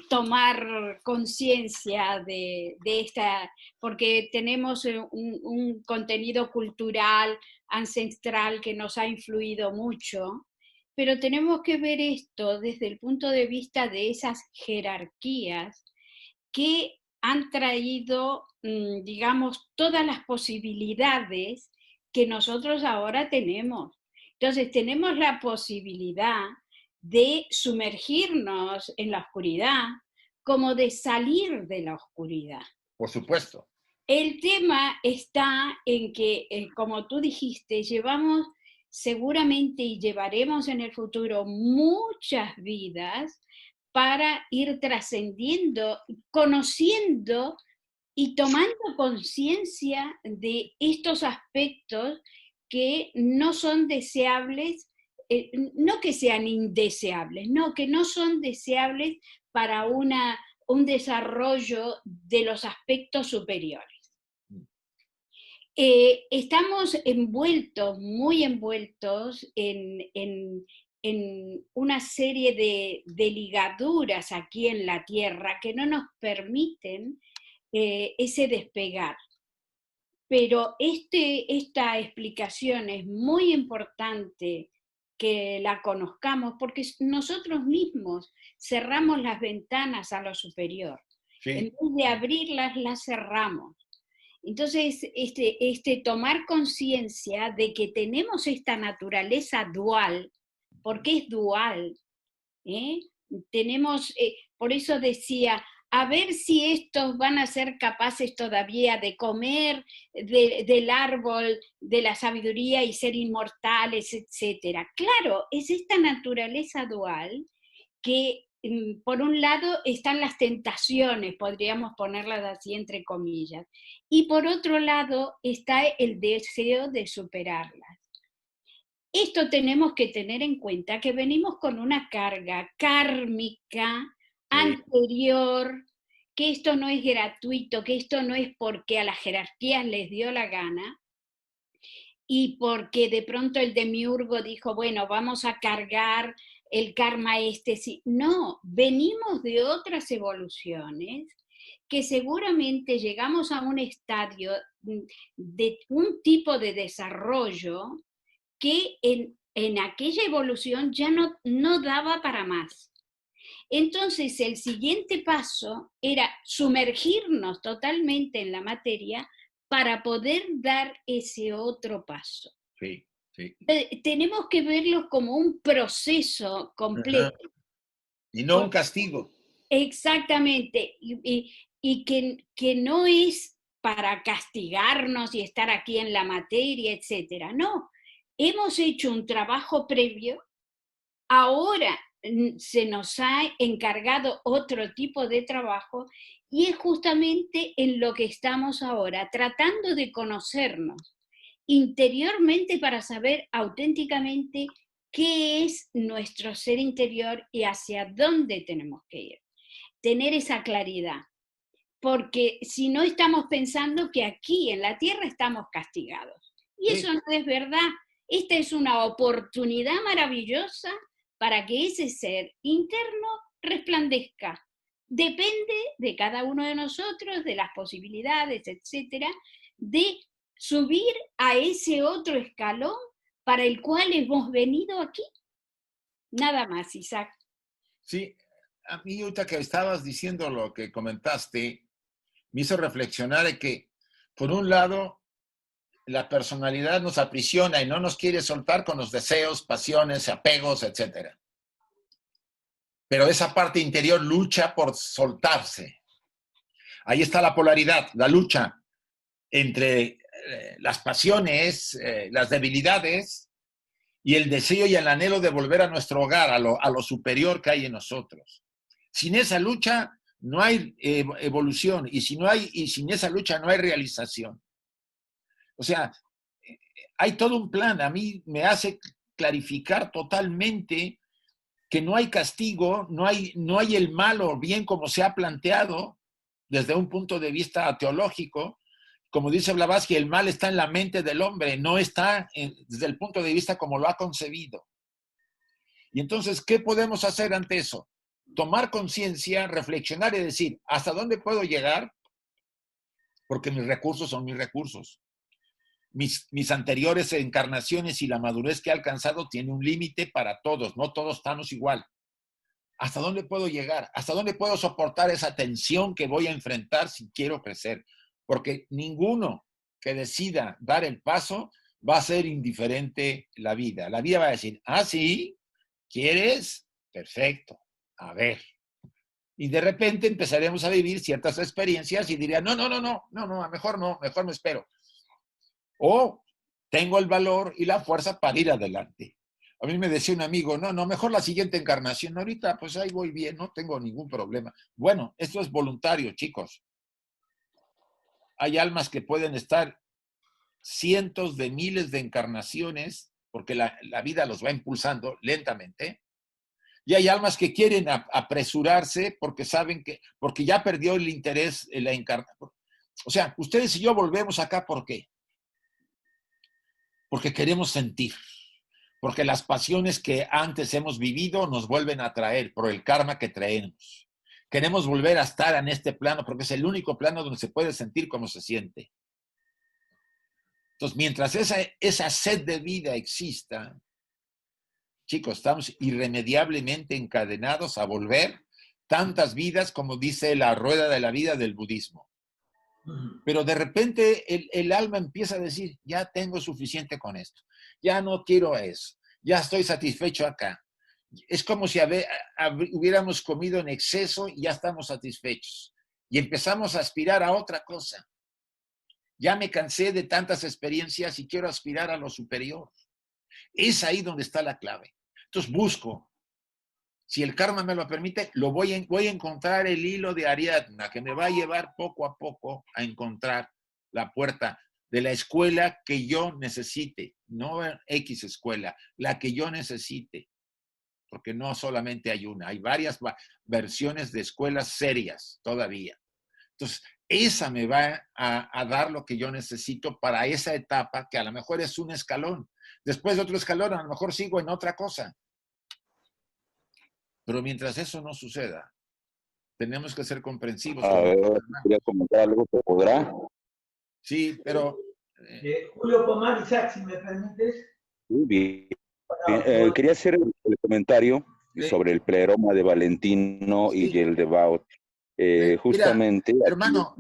tomar conciencia de esta, porque tenemos un contenido cultural, ancestral que nos ha influido mucho, pero tenemos que ver esto desde el punto de vista de esas jerarquías que han traído, digamos, todas las posibilidades que nosotros ahora tenemos. Entonces tenemos la posibilidad de sumergirnos en la oscuridad como de salir de la oscuridad. Por supuesto. El tema está en que, como tú dijiste, llevamos seguramente y llevaremos en el futuro muchas vidas para ir trascendiendo, conociendo y tomando conciencia de estos aspectos que no son deseables, no que sean indeseables, no, que no son deseables para un desarrollo de los aspectos superiores. Estamos envueltos, muy envueltos en una serie de ligaduras aquí en la Tierra que no nos permiten ese despegar. Pero esta explicación es muy importante que la conozcamos porque nosotros mismos cerramos las ventanas a lo superior. Sí. En vez de abrirlas, las cerramos. Entonces, tomar conciencia de que tenemos esta naturaleza dual, porque es dual, tenemos, por eso decía, a ver si estos van a ser capaces todavía de comer del árbol de la sabiduría y ser inmortales, etc. Claro, es esta naturaleza dual que, por un lado, están las tentaciones, podríamos ponerlas así entre comillas, y por otro lado está el deseo de superarlas. Esto tenemos que tener en cuenta que venimos con una carga kármica anterior, que esto no es gratuito, que esto no es porque a las jerarquías les dio la gana y porque de pronto el demiurgo dijo, bueno, vamos a cargar el karma sí. No, venimos de otras evoluciones que seguramente llegamos a un estadio de un tipo de desarrollo que en aquella evolución ya no daba para más. Entonces, el siguiente paso era sumergirnos totalmente en la materia para poder dar ese otro paso. Sí, sí. Tenemos que verlo como un proceso completo. Ajá. Y no un castigo. Exactamente. Y que no es para castigarnos y estar aquí en la materia, etc. No, hemos hecho un trabajo previo, ahora se nos ha encargado otro tipo de trabajo y es justamente en lo que estamos ahora, tratando de conocernos interiormente para saber auténticamente qué es nuestro ser interior y hacia dónde tenemos que ir. Tener esa claridad, porque si no estamos pensando que aquí en la Tierra estamos castigados. Y eso no es verdad. Esta es una oportunidad maravillosa para que ese ser interno resplandezca. Depende de cada uno de nosotros, de las posibilidades, etcétera, de subir a ese otro escalón para el cual hemos venido aquí. Nada más, Isaac. Sí, a mí ahorita que estabas diciendo lo que comentaste, me hizo reflexionar de que, por un lado, la personalidad nos aprisiona y no nos quiere soltar con los deseos, pasiones, apegos, etc. Pero esa parte interior lucha por soltarse. Ahí está la polaridad, la lucha entre las pasiones, las debilidades y el deseo y el anhelo de volver a nuestro hogar, a lo superior que hay en nosotros. Sin esa lucha no hay evolución y sin esa lucha no hay realización. O sea, hay todo un plan. A mí me hace clarificar totalmente que no hay castigo, no hay el mal o bien como se ha planteado desde un punto de vista teológico. Como dice Blavatsky, el mal está en la mente del hombre, no está desde el punto de vista como lo ha concebido. Y entonces, ¿qué podemos hacer ante eso? Tomar conciencia, reflexionar y decir, ¿hasta dónde puedo llegar? Porque mis recursos son mis recursos. Mis anteriores encarnaciones y la madurez que he alcanzado tiene un límite para todos, no todos estamos igual. ¿Hasta dónde puedo llegar? ¿Hasta dónde puedo soportar esa tensión que voy a enfrentar si quiero crecer? Porque ninguno que decida dar el paso va a ser indiferente la vida. La vida va a decir, ah, sí, ¿quieres? Perfecto, a ver. Y de repente empezaremos a vivir ciertas experiencias y diría, no, mejor no, mejor me espero. O tengo el valor y la fuerza para ir adelante. A mí me decía un amigo, no, mejor la siguiente encarnación. Ahorita, pues ahí voy bien, no tengo ningún problema. Bueno, esto es voluntario, chicos. Hay almas que pueden estar cientos de miles de encarnaciones, porque la vida los va impulsando lentamente. Y hay almas que quieren apresurarse porque saben porque ya perdió el interés en la encarnación. O sea, ustedes y yo volvemos acá, ¿por qué? Porque queremos sentir. Porque las pasiones que antes hemos vivido nos vuelven a traer por el karma que traemos. Queremos volver a estar en este plano porque es el único plano donde se puede sentir como se siente. Entonces, mientras esa sed de vida exista, chicos, estamos irremediablemente encadenados a volver tantas vidas como dice la rueda de la vida del budismo. Pero de repente el alma empieza a decir, ya tengo suficiente con esto, ya no quiero eso, ya estoy satisfecho acá. Es como si hubiéramos comido en exceso y ya estamos satisfechos. Y empezamos a aspirar a otra cosa. Ya me cansé de tantas experiencias y quiero aspirar a lo superior. Es ahí donde está la clave. Entonces busco, si el karma me lo permite, voy a encontrar el hilo de Ariadna que me va a llevar poco a poco a encontrar la puerta de la escuela que yo necesite, no X escuela, la que yo necesite, porque no solamente hay una, hay varias versiones de escuelas serias todavía. Entonces, esa me va a dar lo que yo necesito para esa etapa, que a lo mejor es un escalón. Después de otro escalón, a lo mejor sigo en otra cosa. Pero mientras eso no suceda, tenemos que ser comprensivos. A ver, quería comentar algo, ¿te podrá? Sí, pero... Julio Pomar, Isaac, si me permites. Muy bien. Quería hacer el comentario sobre el pleroma de Valentino y el de Baut. Justamente... Mira, hermano,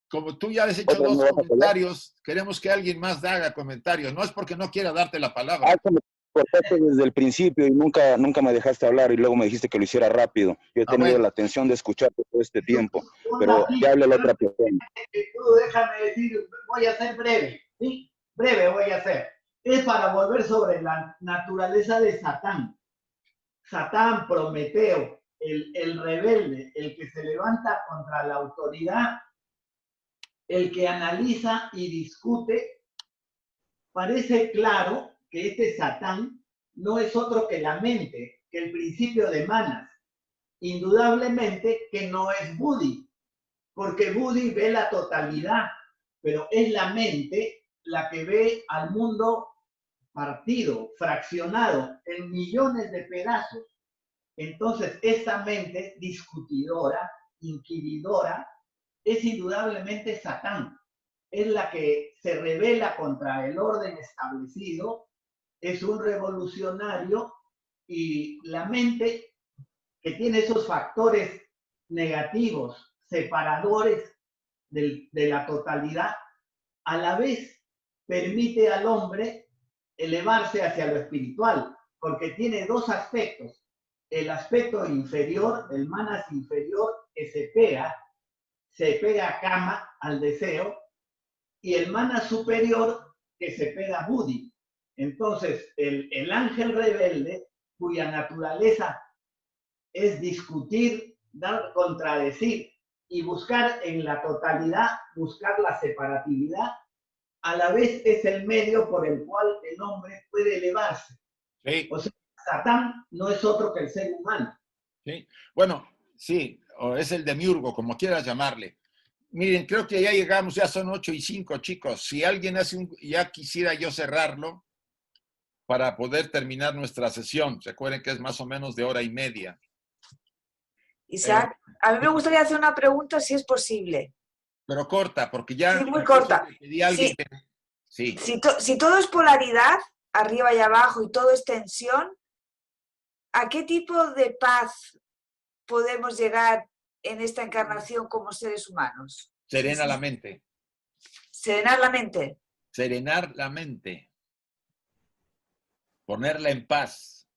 como tú ya has hecho dos comentarios, queremos que alguien más haga comentarios. No es porque no quiera darte la palabra. Cortaste desde el principio y nunca me dejaste hablar y luego me dijiste que lo hiciera rápido. Yo he tenido la atención de escucharte todo este tiempo, pero ya habla la otra persona. Tú déjame decir, voy a ser breve, ¿sí? Breve voy a ser. Es para volver sobre la naturaleza de Satán. Satán, Prometeo, el rebelde, el que se levanta contra la autoridad, el que analiza y discute. Parece claro que este Satán no es otro que la mente, que el principio de Manas. Indudablemente que no es Budi, porque Budi ve la totalidad, pero es la mente la que ve al mundo partido, fraccionado en millones de pedazos. Entonces, esa mente discutidora, inquiridora, es indudablemente Satán. Es la que se rebela contra el orden establecido, es un revolucionario y la mente que tiene esos factores negativos, separadores de la totalidad, a la vez permite al hombre elevarse hacia lo espiritual, porque tiene dos aspectos. El aspecto inferior, el manas inferior, que se pega a kama, al deseo, y el manas superior, que se pega a Budi. Entonces, el ángel rebelde, cuya naturaleza es discutir, contradecir y buscar en la totalidad, buscar la separatividad, a la vez es el medio por el cual el hombre puede elevarse. Sí. O sea, Satán no es otro que el ser humano. Sí. Bueno, sí, o es el demiurgo, como quieras llamarle. Miren, creo que ya llegamos, ya son 8:05, chicos. Si alguien ya quisiera yo cerrarlo para poder terminar nuestra sesión. Recuerden que es más o menos de 1:30. Isaac, a mí me gustaría hacer una pregunta si es posible. Pero corta, porque ya... Sí, muy corta. Sí. Si todo es polaridad, arriba y abajo, y todo es tensión, ¿a qué tipo de paz podemos llegar en esta encarnación como seres humanos? Serena la mente. Serenar la mente. serenar la mente, ponerla en paz.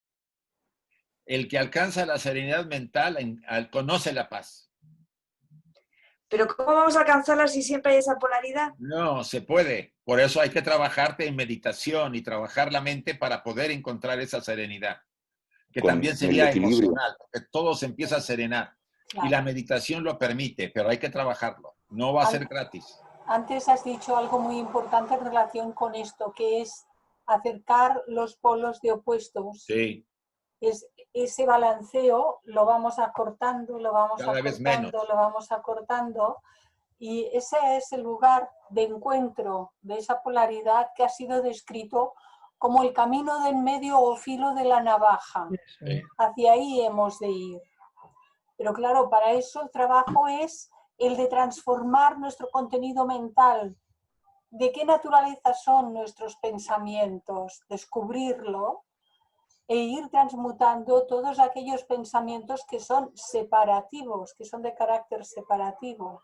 El que alcanza la serenidad mental conoce la paz. Pero ¿cómo vamos a alcanzarla si siempre hay esa polaridad? No, se puede. Por eso hay que trabajarte en meditación y trabajar la mente para poder encontrar esa serenidad, que Con también el sería equilibrio. emocional, porque todo se empieza a serenar. Claro. Y la meditación lo permite, pero hay que trabajarlo. No va a ser gratis. Antes has dicho algo muy importante en relación con esto, que es acercar los polos de opuestos. Sí. Ese balanceo lo vamos acortando, lo vamos Cada vez menos. acortando, lo vamos acortando, y ese es el lugar de encuentro de esa polaridad que ha sido descrito como el camino del medio o filo de la navaja. Sí. Hacia ahí hemos de ir. Pero claro, para eso el trabajo es el de transformar nuestro contenido mental. ¿De qué naturaleza son nuestros pensamientos? Descubrirlo e ir transmutando todos aquellos pensamientos que son separativos, que son de carácter separativo.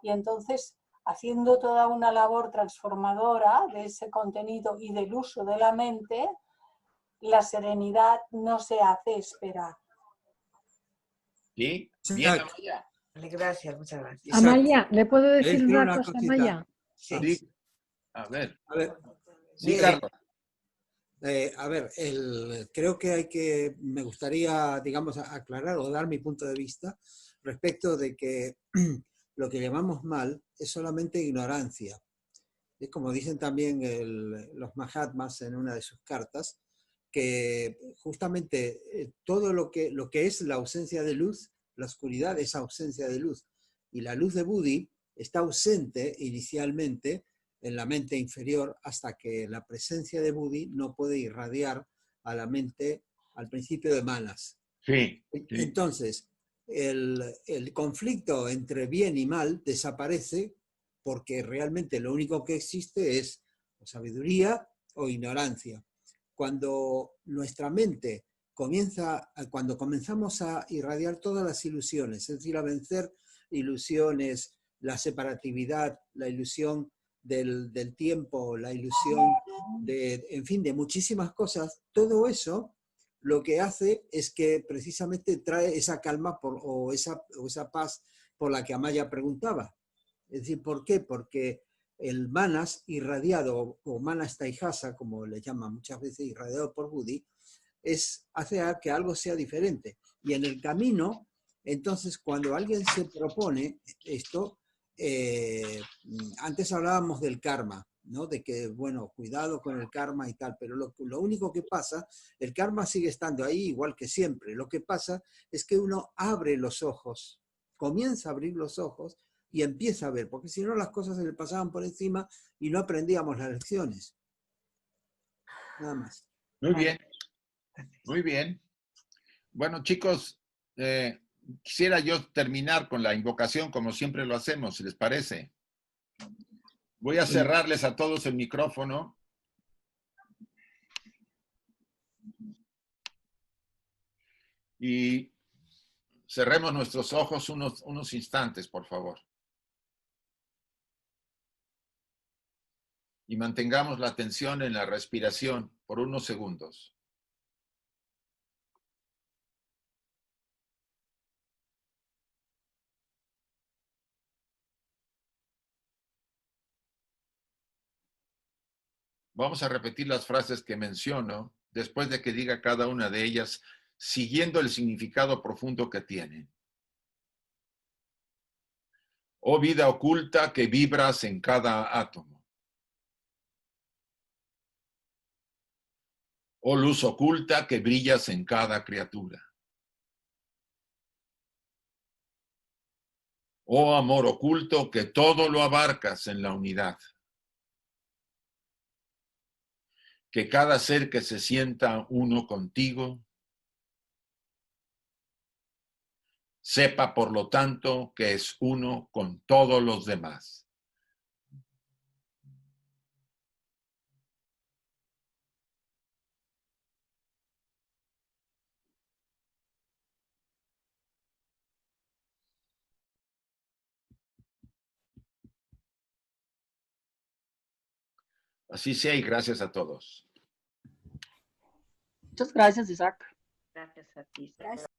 Y entonces, haciendo toda una labor transformadora de ese contenido y del uso de la mente, la serenidad no se hace esperar. ¿Sí? Bien, Amaya. Gracias, muchas gracias. Amaya, ¿le puedo decir Decir una una cosa, cosita. Amaya? Sí. A ver. Sí, Mire, Carlos. a ver, creo que me gustaría, digamos, aclarar o dar mi punto de vista respecto de que lo que llamamos mal es solamente ignorancia. Es como dicen también los Mahatmas en una de sus cartas, que justamente todo lo que es la ausencia de luz, la oscuridad es ausencia de luz. Y la luz de Buddhi está ausente inicialmente en la mente inferior hasta que la presencia de Buddhi no puede irradiar a la mente al principio de manas. Sí. Entonces, el conflicto entre bien y mal desaparece porque realmente lo único que existe es o sabiduría o ignorancia. Cuando nuestra mente cuando comenzamos a irradiar todas las ilusiones, es decir, a vencer ilusiones, la separatividad, la ilusión del tiempo, la ilusión en fin, de muchísimas cosas, todo eso lo que hace es que precisamente trae esa calma o esa paz por la que Amaya preguntaba. Es decir, ¿por qué? Porque el manas irradiado, o manas taijasa, como le llaman muchas veces, irradiado por Buddhi, hace que algo sea diferente. Y en el camino, entonces, cuando alguien se propone esto, antes hablábamos del karma, ¿no? De que, bueno, cuidado con el karma y tal, pero lo único que pasa, el karma sigue estando ahí igual que siempre. Lo que pasa es que uno abre los ojos, comienza a abrir los ojos y empieza a ver, porque si no las cosas se le pasaban por encima y no aprendíamos las lecciones. Nada más. Muy bien. Muy bien. Bueno, chicos, quisiera yo terminar con la invocación como siempre lo hacemos, si les parece. Voy a cerrarles a todos el micrófono. Y cerremos nuestros ojos unos instantes, por favor. Y mantengamos la atención en la respiración por unos segundos. Vamos a repetir las frases que menciono después de que diga cada una de ellas, siguiendo el significado profundo que tienen. Oh vida oculta que vibras en cada átomo. Oh luz oculta que brillas en cada criatura. Oh amor oculto que todo lo abarcas en la unidad. Que cada ser que se sienta uno contigo sepa, por lo tanto, que es uno con todos los demás. Así sea y gracias a todos. Muchas gracias, Isaac. Gracias a ti. Gracias.